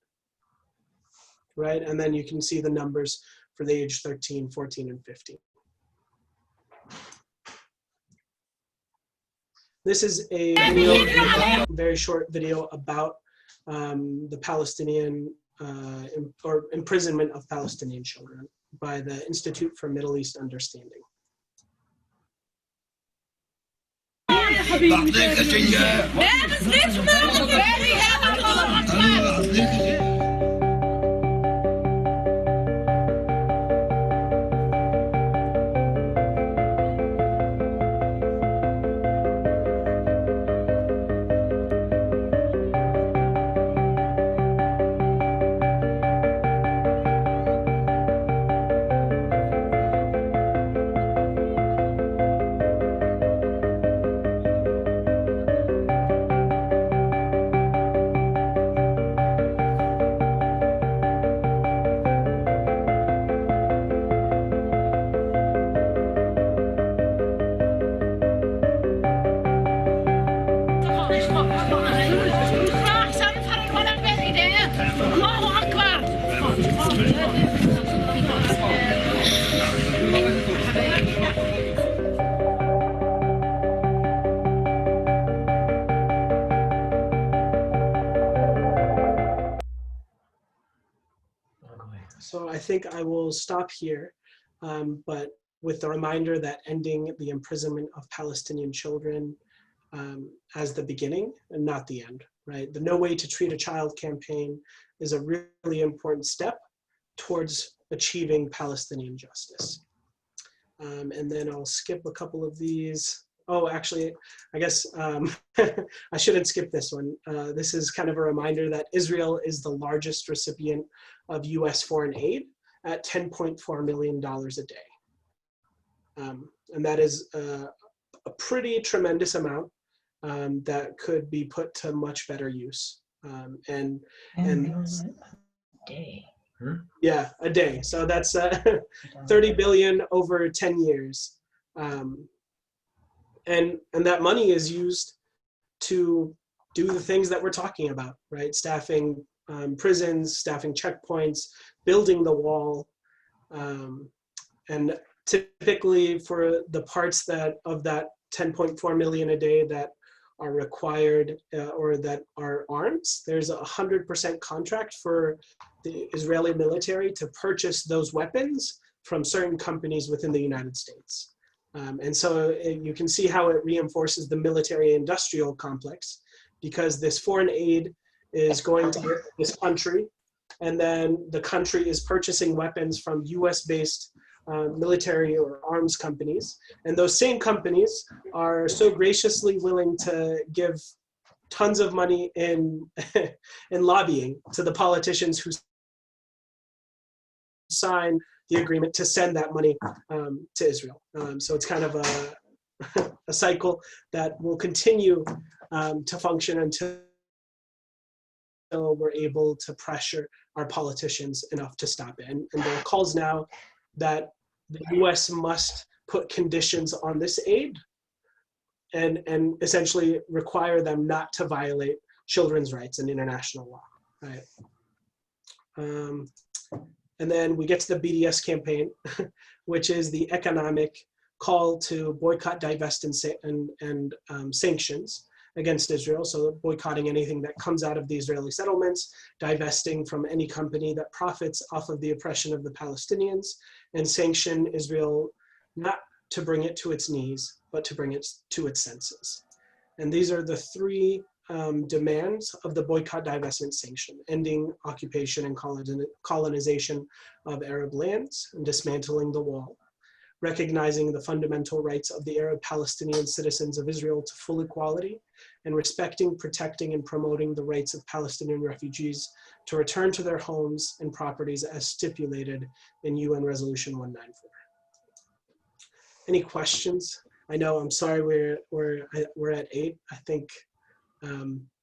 right? And then you can see the numbers for the age 13, 14, and 15. This is a video, very short video about the Palestinian or imprisonment of Palestinian children by the Institute for Middle East Understanding. So I think I will stop here, but with the reminder that ending the imprisonment of Palestinian children as the beginning and not the end, right? The No Way to Treat a Child campaign is a really important step towards achieving Palestinian justice. And then I'll skip a couple of these. Oh, actually, I guess I shouldn't skip this one. This is kind of a reminder that Israel is the largest recipient of US foreign aid at $10.4 million a day. And that is a pretty tremendous amount that could be put to much better use. And day. Yeah, a day. So that's 30 billion over 10 years. And that money is used to do the things that we're talking about, right? Staffing prisons, staffing checkpoints, building the wall. And typically for the parts of that 10.4 million a day that are required or that are arms, there's a 100% contract for the Israeli military to purchase those weapons from certain companies within the United States. And so you can see how it reinforces the military industrial complex, because this foreign aid is going to this country, and then the country is purchasing weapons from US-based military or arms companies. And those same companies are so graciously willing to give tons of money in, in lobbying to the politicians who sign the agreement to send that money to Israel. So it's kind of a cycle that will continue to function until we're able to pressure our politicians enough to stop it. And there are calls now that the US must put conditions on this aid and essentially require them not to violate children's rights and international law, right? And then we get to the BDS campaign, which is the economic call to boycott, divest, and sanctions against Israel. So boycotting anything that comes out of the Israeli settlements, divesting from any company that profits off of the oppression of the Palestinians, and sanction Israel not to bring it to its knees, but to bring it to its senses. And these are the three demands of the boycott, divestment, sanction: ending occupation and colonization of Arab lands and dismantling the wall, recognizing the fundamental rights of the Arab Palestinian citizens of Israel to full equality, and respecting, protecting, and promoting the rights of Palestinian refugees to return to their homes and properties as stipulated in UN Resolution 194. Any questions? I know, I'm sorry, we're at 8, I think.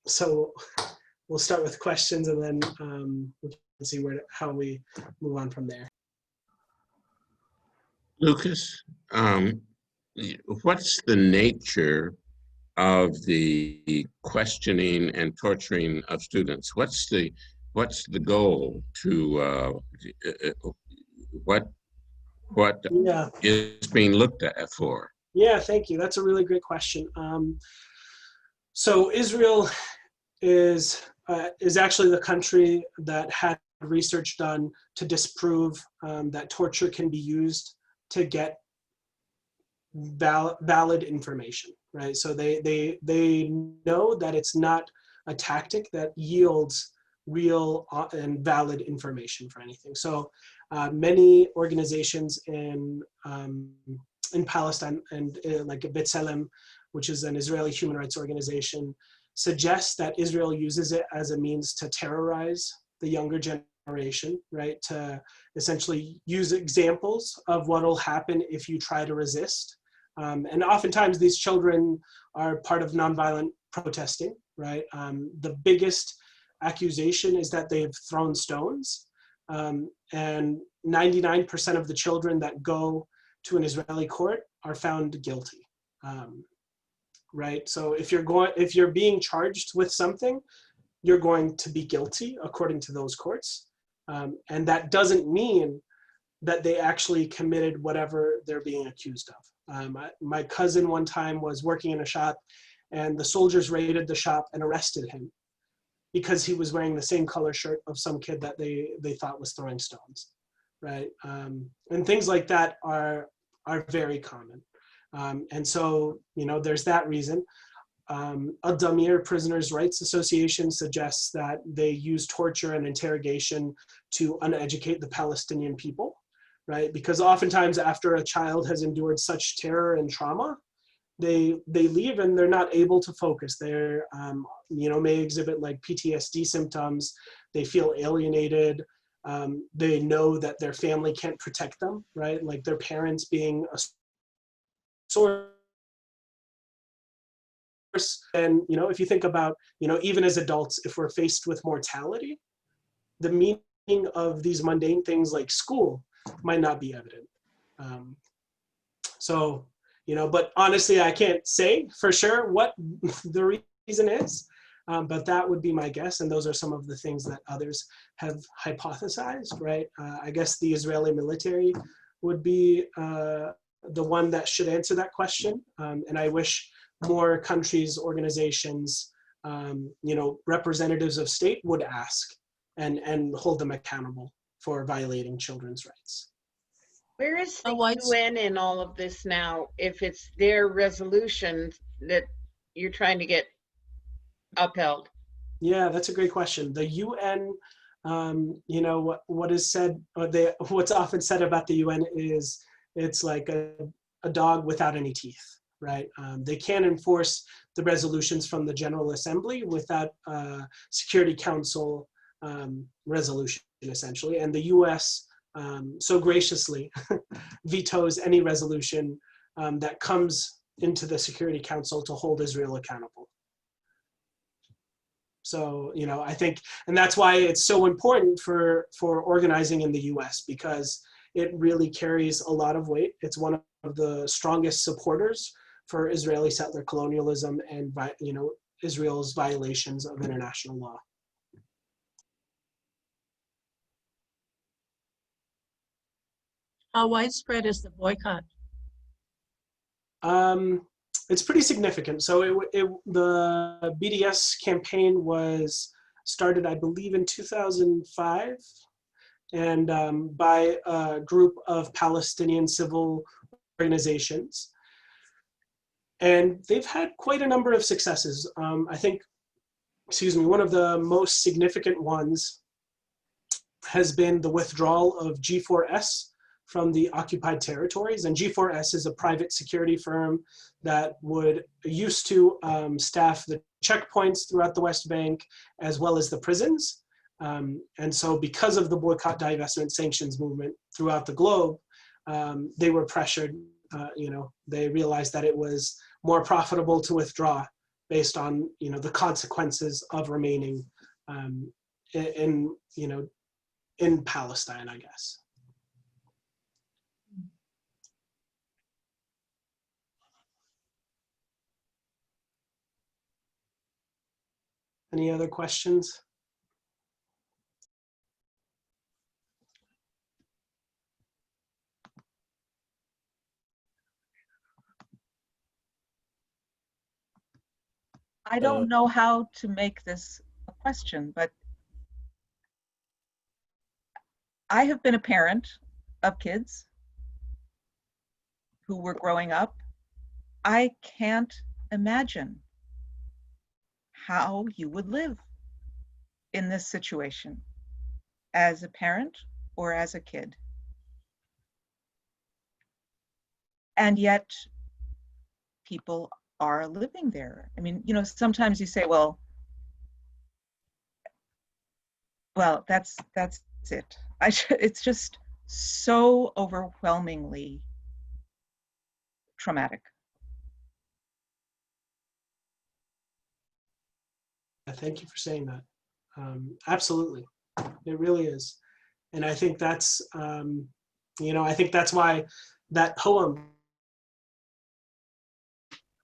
So we'll start with questions, and then we can see how we move on from there. Lucas, what's the nature of the questioning and torturing of students? What's the goal to what is being looked at for? Yeah, thank you. That's a really great question. So Israel is actually the country that had research done to disprove that torture can be used to get valid information, right? So they know that it's not a tactic that yields real and valid information for anything. So many organizations in Palestine and like B'Tselem, which is an Israeli human rights organization, suggest that Israel uses it as a means to terrorize the younger generation, right? To essentially use examples of what will happen if you try to resist. And oftentimes these children are part of nonviolent protesting, right? The biggest accusation is that they've thrown stones. And 99% of the children that go to an Israeli court are found guilty. Right? So if you're being charged with something, you're going to be guilty according to those courts. And that doesn't mean that they actually committed whatever they're being accused of. My cousin one time was working in a shop, and the soldiers raided the shop and arrested him because he was wearing the same color shirt of some kid that they thought was throwing stones, right? And things like that are very common. And so, there's that reason. Al-Damir Prisoners' Rights Association suggests that they use torture and interrogation to uneducate the Palestinian people, right? Because oftentimes after a child has endured such terror and trauma, they leave and they're not able to focus. They're, may exhibit like PTSD symptoms. They feel alienated. They know that their family can't protect them, right? Like their parents being a source. And, if you think about, even as adults, if we're faced with mortality, the meaning of these mundane things like school might not be evident. But honestly, I can't say for sure what the reason is, but that would be my guess. And those are some of the things that others have hypothesized, right? I guess the Israeli military would be the one that should answer that question. And I wish more countries, organizations, representatives of state would ask and hold them accountable for violating children's rights. Where is the UN in all of this now, if it's their resolution that you're trying to get upheld? Yeah, that's a great question. The UN, you know, what is said, or what's often said about the UN is it's like a dog without any teeth, right? They can't enforce the resolutions from the General Assembly without Security Council resolution, essentially. And the US so graciously vetoes any resolution that comes into the Security Council to hold Israel accountable. So, you know, I think, and that's why it's so important for organizing in the US, because it really carries a lot of weight. It's one of the strongest supporters for Israeli settler colonialism and, you know, Israel's violations of international law. How widespread is the boycott? It's pretty significant. So the BDS campaign was started, I believe, in 2005, and by a group of Palestinian civil organizations. And they've had quite a number of successes. I think, excuse me, one of the most significant ones has been the withdrawal of G4S from the occupied territories. And G4S is a private security firm that used to staff the checkpoints throughout the West Bank, as well as the prisons. And so because of the boycott, divestment, sanctions movement throughout the globe, they were pressured, you know, they realized that it was more profitable to withdraw based on, you know, the consequences of remaining in, you know, in Palestine, I guess. Any other questions? I don't know how to make this a question, but I have been a parent of kids who were growing up. I can't imagine how you would live in this situation as a parent or as a kid. And yet people are living there. I mean, you know, sometimes you say, well, that's it. It's just so overwhelmingly traumatic. Thank you for saying that. Absolutely, it really is. And I think that's, you know, I think that's why that poem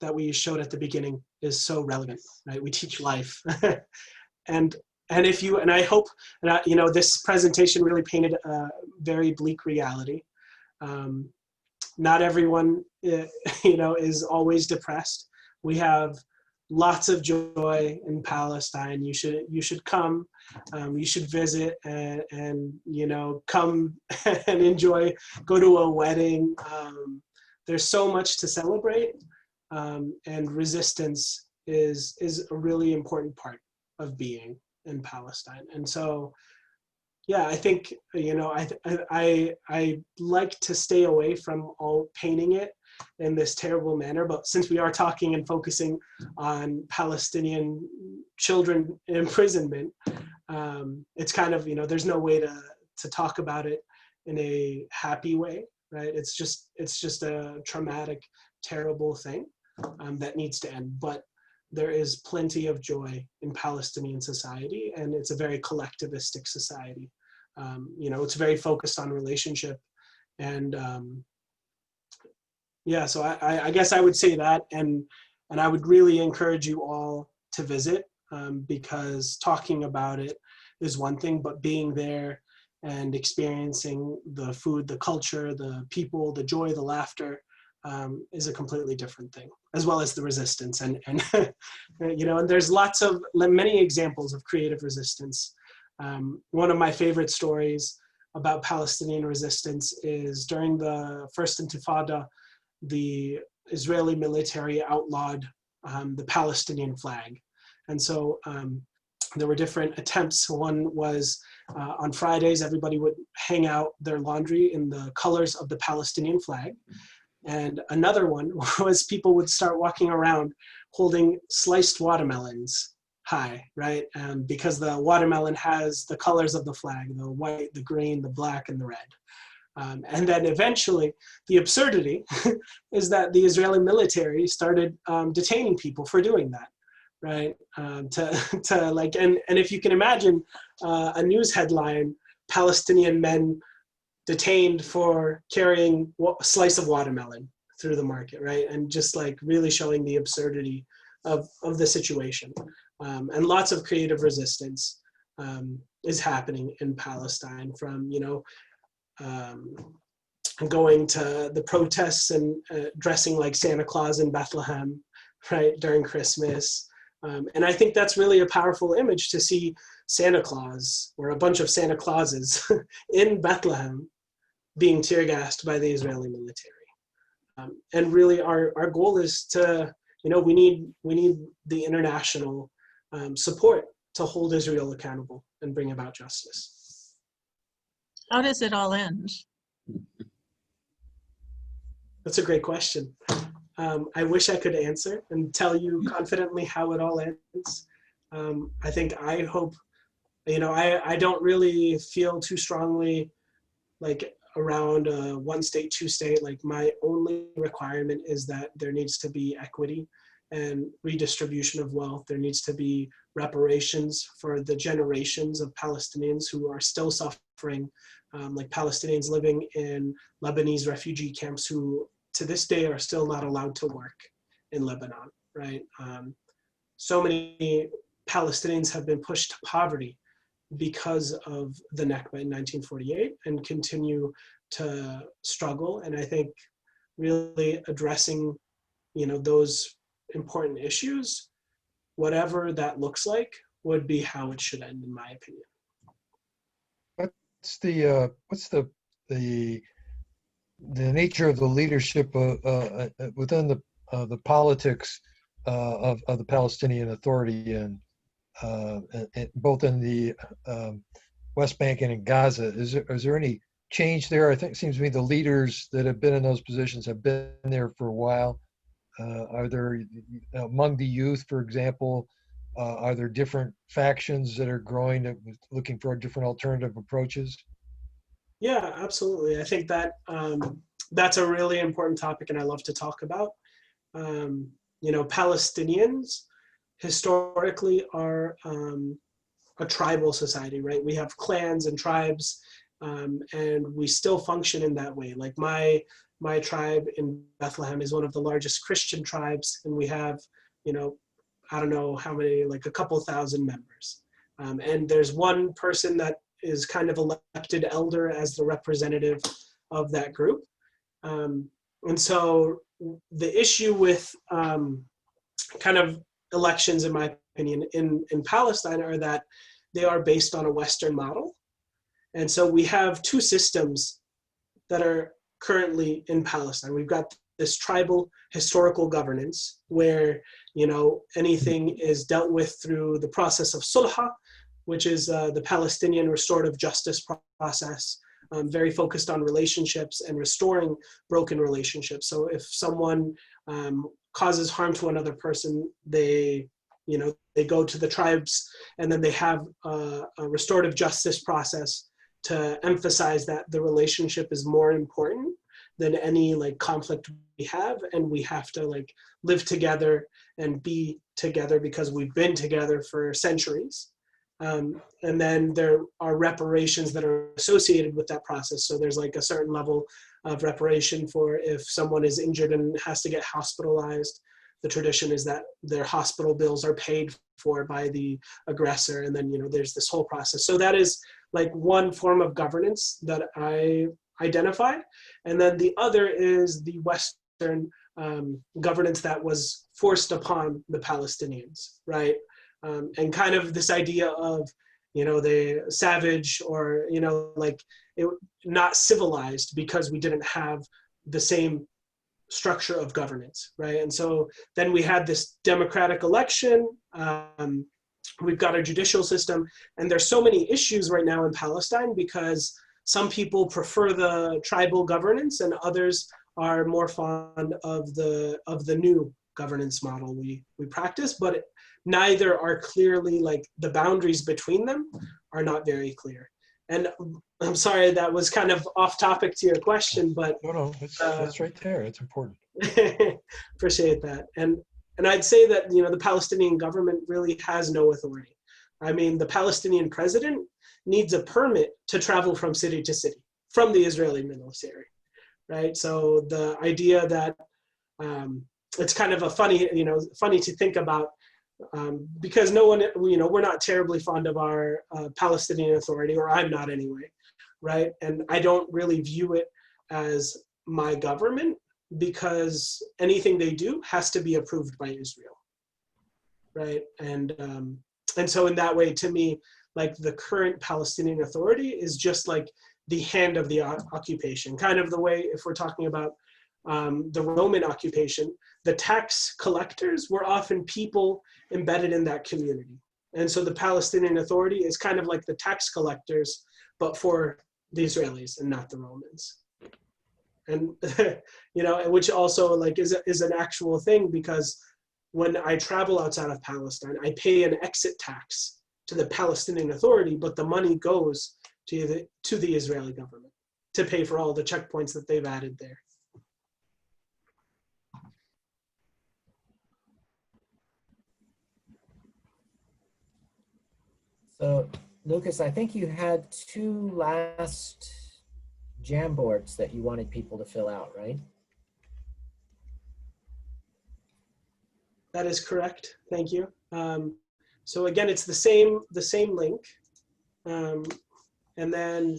that we showed at the beginning is so relevant, right? We teach life. and if you, and I hope, you know, this presentation really painted a very bleak reality. Not everyone, you know, is always depressed. We have lots of joy in Palestine. You should come, you should visit and you know, come and enjoy, go to a wedding. There's so much to celebrate, and resistance is a really important part of being in Palestine. And so, yeah, I think, you know, I like to stay away from all painting it in this terrible manner, but since we are talking and focusing on Palestinian children imprisonment, it's kind of, you know, there's no way to talk about it in a happy way, right? It's just a traumatic, terrible thing that needs to end. But there is plenty of joy in Palestinian society, and it's a very collectivistic society. You know, it's very focused on relationship, and yeah, so I guess I would say that, and I would really encourage you all to visit, because talking about it is one thing, but being there and experiencing the food, the culture, the people, the joy, the laughter, is a completely different thing, as well as the resistance. And you know, and there's many examples of creative resistance. One of my favorite stories about Palestinian resistance is during the First Intifada, the Israeli military outlawed the Palestinian flag. And so there were different attempts. One was on Fridays, everybody would hang out their laundry in the colors of the Palestinian flag. And another one was people would start walking around holding sliced watermelons high, right? Because the watermelon has the colors of the flag, the white, the green, the black, and the red. And then eventually, the absurdity is that the Israeli military started detaining people for doing that, right? To like, and if you can imagine a news headline, Palestinian men detained for carrying a slice of watermelon through the market, right? And just like really showing the absurdity of the situation. And lots of creative resistance is happening in Palestine, from, you know, going to the protests and dressing like Santa Claus in Bethlehem, right, during Christmas. And I think that's really a powerful image, to see Santa Claus, or a bunch of Santa Clauses in Bethlehem, being tear gassed by the Israeli military. And really our goal is to, you know, we need the international support to hold Israel accountable and bring about justice. How does it all end? That's a great question. I wish I could answer and tell you confidently how it all ends. I hope, you know, I don't really feel too strongly like around one state, two state. Like, my only requirement is that there needs to be equity and redistribution of wealth. There needs to be reparations for the generations of Palestinians who are still suffering, like Palestinians living in Lebanese refugee camps who to this day are still not allowed to work in Lebanon, right? So many Palestinians have been pushed to poverty because of the Nakba in 1948 and continue to struggle. And I think really addressing, you know, those important issues, whatever that looks like, would be how it should end, in my opinion. What's the nature of the leadership within the politics of the Palestinian Authority, and both in the West Bank and in Gaza? Is there any change there? I think it seems to me the leaders that have been in those positions have been there for a while. Are there, among the youth, for example, are there different factions that are growing, looking for different alternative approaches? Yeah, absolutely. I think that that's a really important topic, and I love to talk about. You know, Palestinians historically are a tribal society, right? We have clans and tribes, and we still function in that way. Like my tribe in Bethlehem is one of the largest Christian tribes, and we have, you know, I don't know how many, like a couple thousand members. And there's one person that is kind of elected elder as the representative of that group. And so the issue with kind of elections, in my opinion, in Palestine are that they are based on a Western model. And so we have two systems that are currently in Palestine. We've got this tribal historical governance where, you know, anything is dealt with through the process of sulh, which is the Palestinian restorative justice process, very focused on relationships and restoring broken relationships. So if someone causes harm to another person, they go to the tribes, and then they have a restorative justice process to emphasize that the relationship is more important than any like conflict we have, and we have to like live together and be together because we've been together for centuries. And then there are reparations that are associated with that process. So there's like a certain level of reparation for if someone is injured and has to get hospitalized. The tradition is that their hospital bills are paid for by the aggressor. And then, you know, there's this whole process. So that is like one form of governance that I identify. And then the other is the Western governance that was forced upon the Palestinians, right? And kind of this idea of, you know, the savage, or, you know, like it not civilized because we didn't have the same structure of governance, right? And so then we had this democratic election. We've got our judicial system, and there's so many issues right now in Palestine because some people prefer the tribal governance and others are more fond of the new governance model we practice, but neither are clearly, like, the boundaries between them are not very clear. And I'm sorry, that was kind of off topic to your question, but No, it's right there. It's important. appreciate that. And I'd say that, you know, the Palestinian government really has no authority. I mean, the Palestinian president needs a permit to travel from city to city from the Israeli military, right? So the idea that it's kind of a funny to think about, because no one, you know, we're not terribly fond of our Palestinian Authority, or I'm not anyway, right? And I don't really view it as my government because anything they do has to be approved by Israel, right? And so in that way, to me, like, the current Palestinian Authority is just like the hand of the occupation, kind of the way, if we're talking about the Roman occupation, the tax collectors were often people embedded in that community. And so the Palestinian Authority is kind of like the tax collectors, but for the Israelis and not the Romans. And, you know, which also, like, is an actual thing, because when I travel outside of Palestine, I pay an exit tax to the Palestinian Authority, but the money goes to the Israeli government to pay for all the checkpoints that they've added there. So, Lucas, I think you had 2 last Jamboards that you wanted people to fill out, right? That is correct. Thank you. So again, it's the same link, and then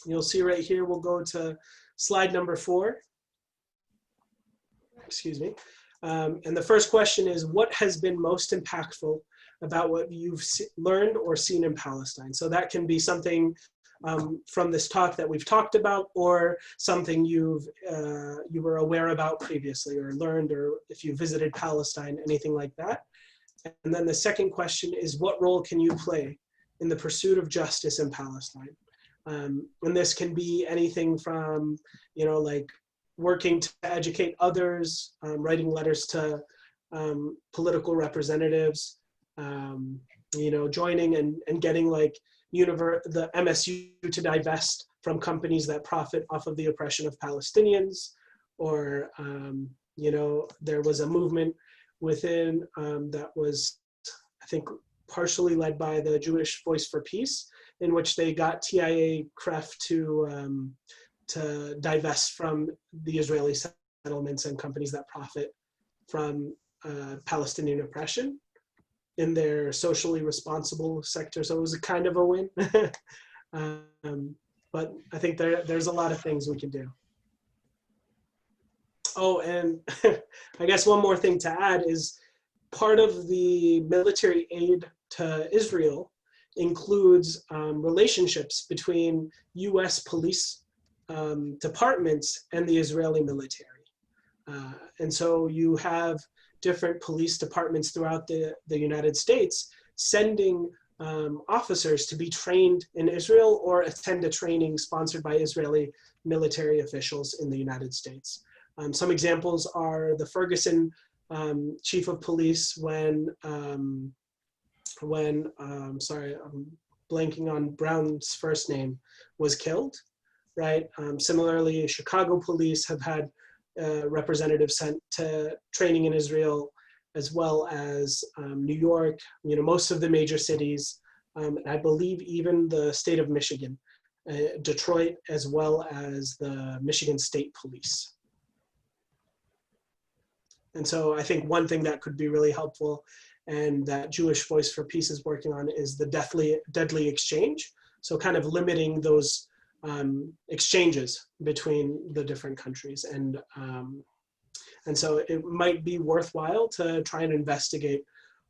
you'll see right here. We'll go to slide number 4. Excuse me. And the first question is, what has been most impactful about what you've learned or seen in Palestine? So that can be something from this talk that we've talked about, or something you were aware about previously or learned, or if you visited Palestine, anything like that. And then the second question is, what role can you play in the pursuit of justice in Palestine? And this can be anything from, you know, like working to educate others, writing letters to political representatives, you know, joining and getting, like, the MSU to divest from companies that profit off of the oppression of Palestinians, or, you know, there was a movement within that was, I think, partially led by the Jewish Voice for Peace, in which they got TIA Kref to divest from the Israeli settlements and companies that profit from Palestinian oppression in their socially responsible sector. So it was a kind of a win. But I think there's a lot of things we can do. Oh, and I guess one more thing to add is part of the military aid to Israel includes relationships between US police departments and the Israeli military. And so you have different police departments throughout the United States sending officers to be trained in Israel or attend a training sponsored by Israeli military officials in the United States. Some examples are the Ferguson chief of police when sorry, I'm blanking on Brown's first name, was killed, right? Similarly, Chicago police have had representatives sent to training in Israel, as well as New York, you know, most of the major cities, I believe even the state of Michigan, Detroit, as well as the Michigan State Police. And so I think one thing that could be really helpful, and that Jewish Voice for Peace is working on, is the deadly exchange. So kind of limiting those exchanges between the different countries. And so it might be worthwhile to try and investigate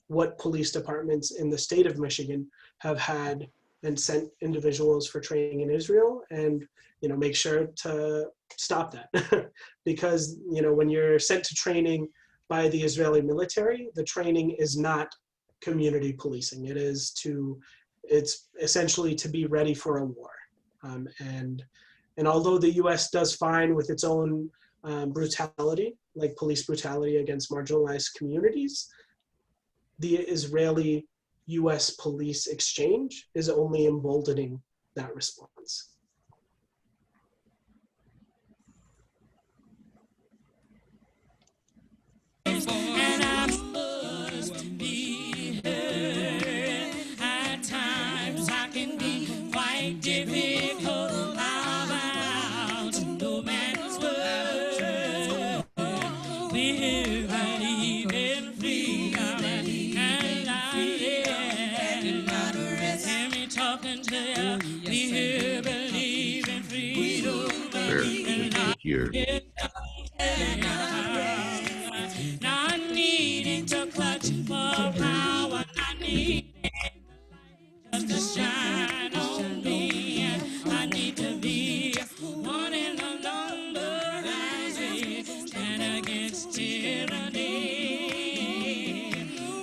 what police departments in the state of Michigan have had and sent individuals for training in Israel, and make sure to stop that. Because when you're sent to training by the Israeli military, the training is not community policing. It's essentially to be ready for a war. And although the US does fine with its own brutality, like police brutality against marginalized communities, the Israeli US police exchange is only emboldening that response. And I must be heard. At times I can be quite difficult about no man's word. We believe in freedom and not rest. Hear me talking to you. We believe in freedom and not needing to clutch for power, not needing just to shine on me. I need to be one in the number as we stand against tyranny.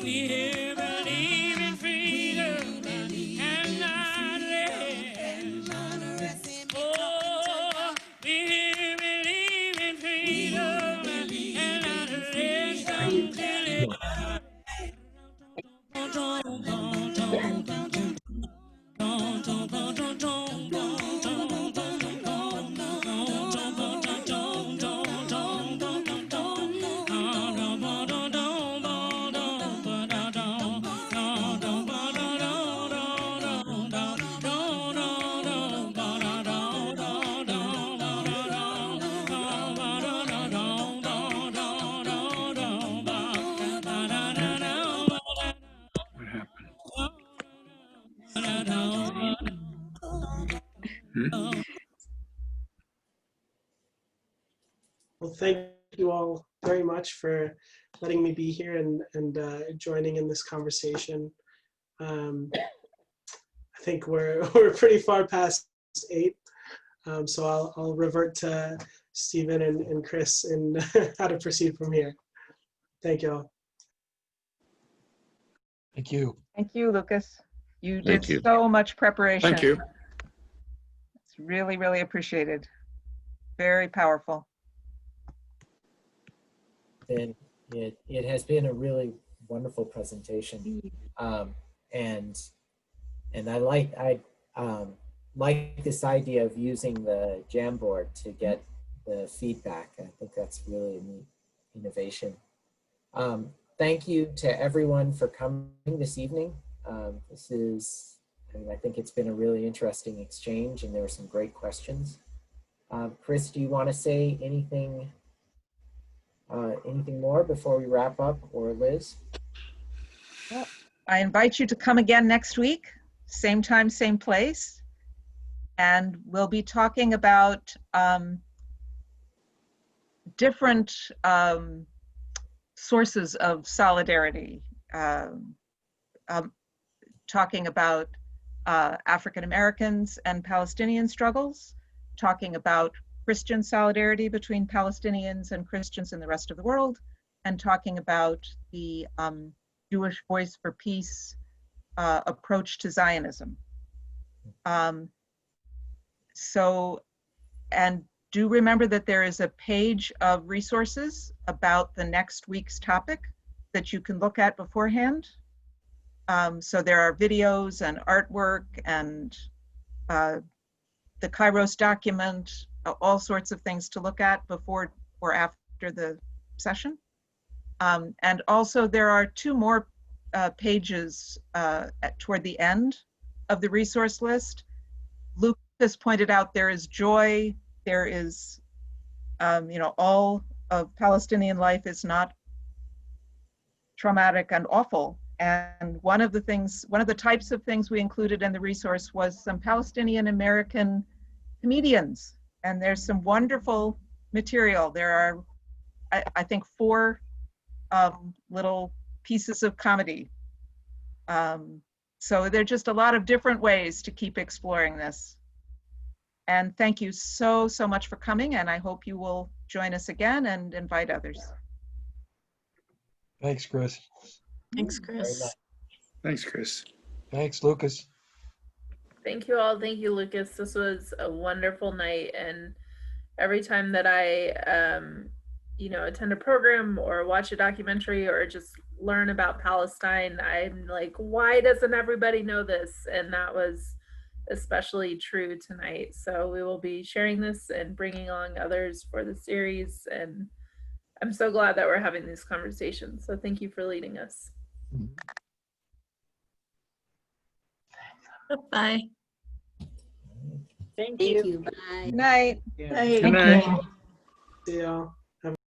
We believe in freedom and not rest. Oh, we believe in freedom and not rest until it Well, thank you all very much for letting me be here and joining in this conversation. I think we're pretty far past 8, so I'll revert to Stephen and Chris in how to proceed from here. Thank you all. Thank you. Thank you, Lucas. You Thank did you. so much preparation. Thank you. It's really, really appreciated. Very powerful. And it has been a really wonderful presentation. And I like this idea of using the Jamboard to get the feedback. I think that's really a neat innovation. Thank you to everyone for coming this evening. I think it's been a really interesting exchange, and there were some great questions. Chris, do you want to say anything more before we wrap up, or Liz? Well, I invite you to come again next week, same time, same place. And we'll be talking about different sources of solidarity, talking about African Americans and Palestinian struggles, talking about Christian solidarity between Palestinians and Christians in the rest of the world, and talking about the Jewish Voice for Peace approach to Zionism. And do remember that there is a page of resources about the next week's topic that you can look at beforehand. So there are videos and artwork and the Kairos document, all sorts of things to look at before or after the session. And also there are 2 more pages toward the end of the resource list. Lucas pointed out there is joy, there is, all of Palestinian life is not traumatic and awful. And one of the types of things we included in the resource was some Palestinian American comedians. And there's some wonderful material. There are, I think, 4 little pieces of comedy So there are just a lot of different ways to keep exploring this. And thank you so, so much for coming, and I hope you will join us again and invite others. Thanks, Chris. Thanks, Very Chris. much. Thanks, Chris. Thanks, Lucas. Thank you all. Thank you, Lucas. This was a wonderful night. And every time that I, attend a program or watch a documentary or just learn about Palestine, I'm like, why doesn't everybody know this? And that was especially true tonight. So we will be sharing this and bringing along others for the series. And I'm so glad that we're having these conversations. So thank you for leading us. Bye. Thank you. Bye. Good night. Bye. Good night. See y'all.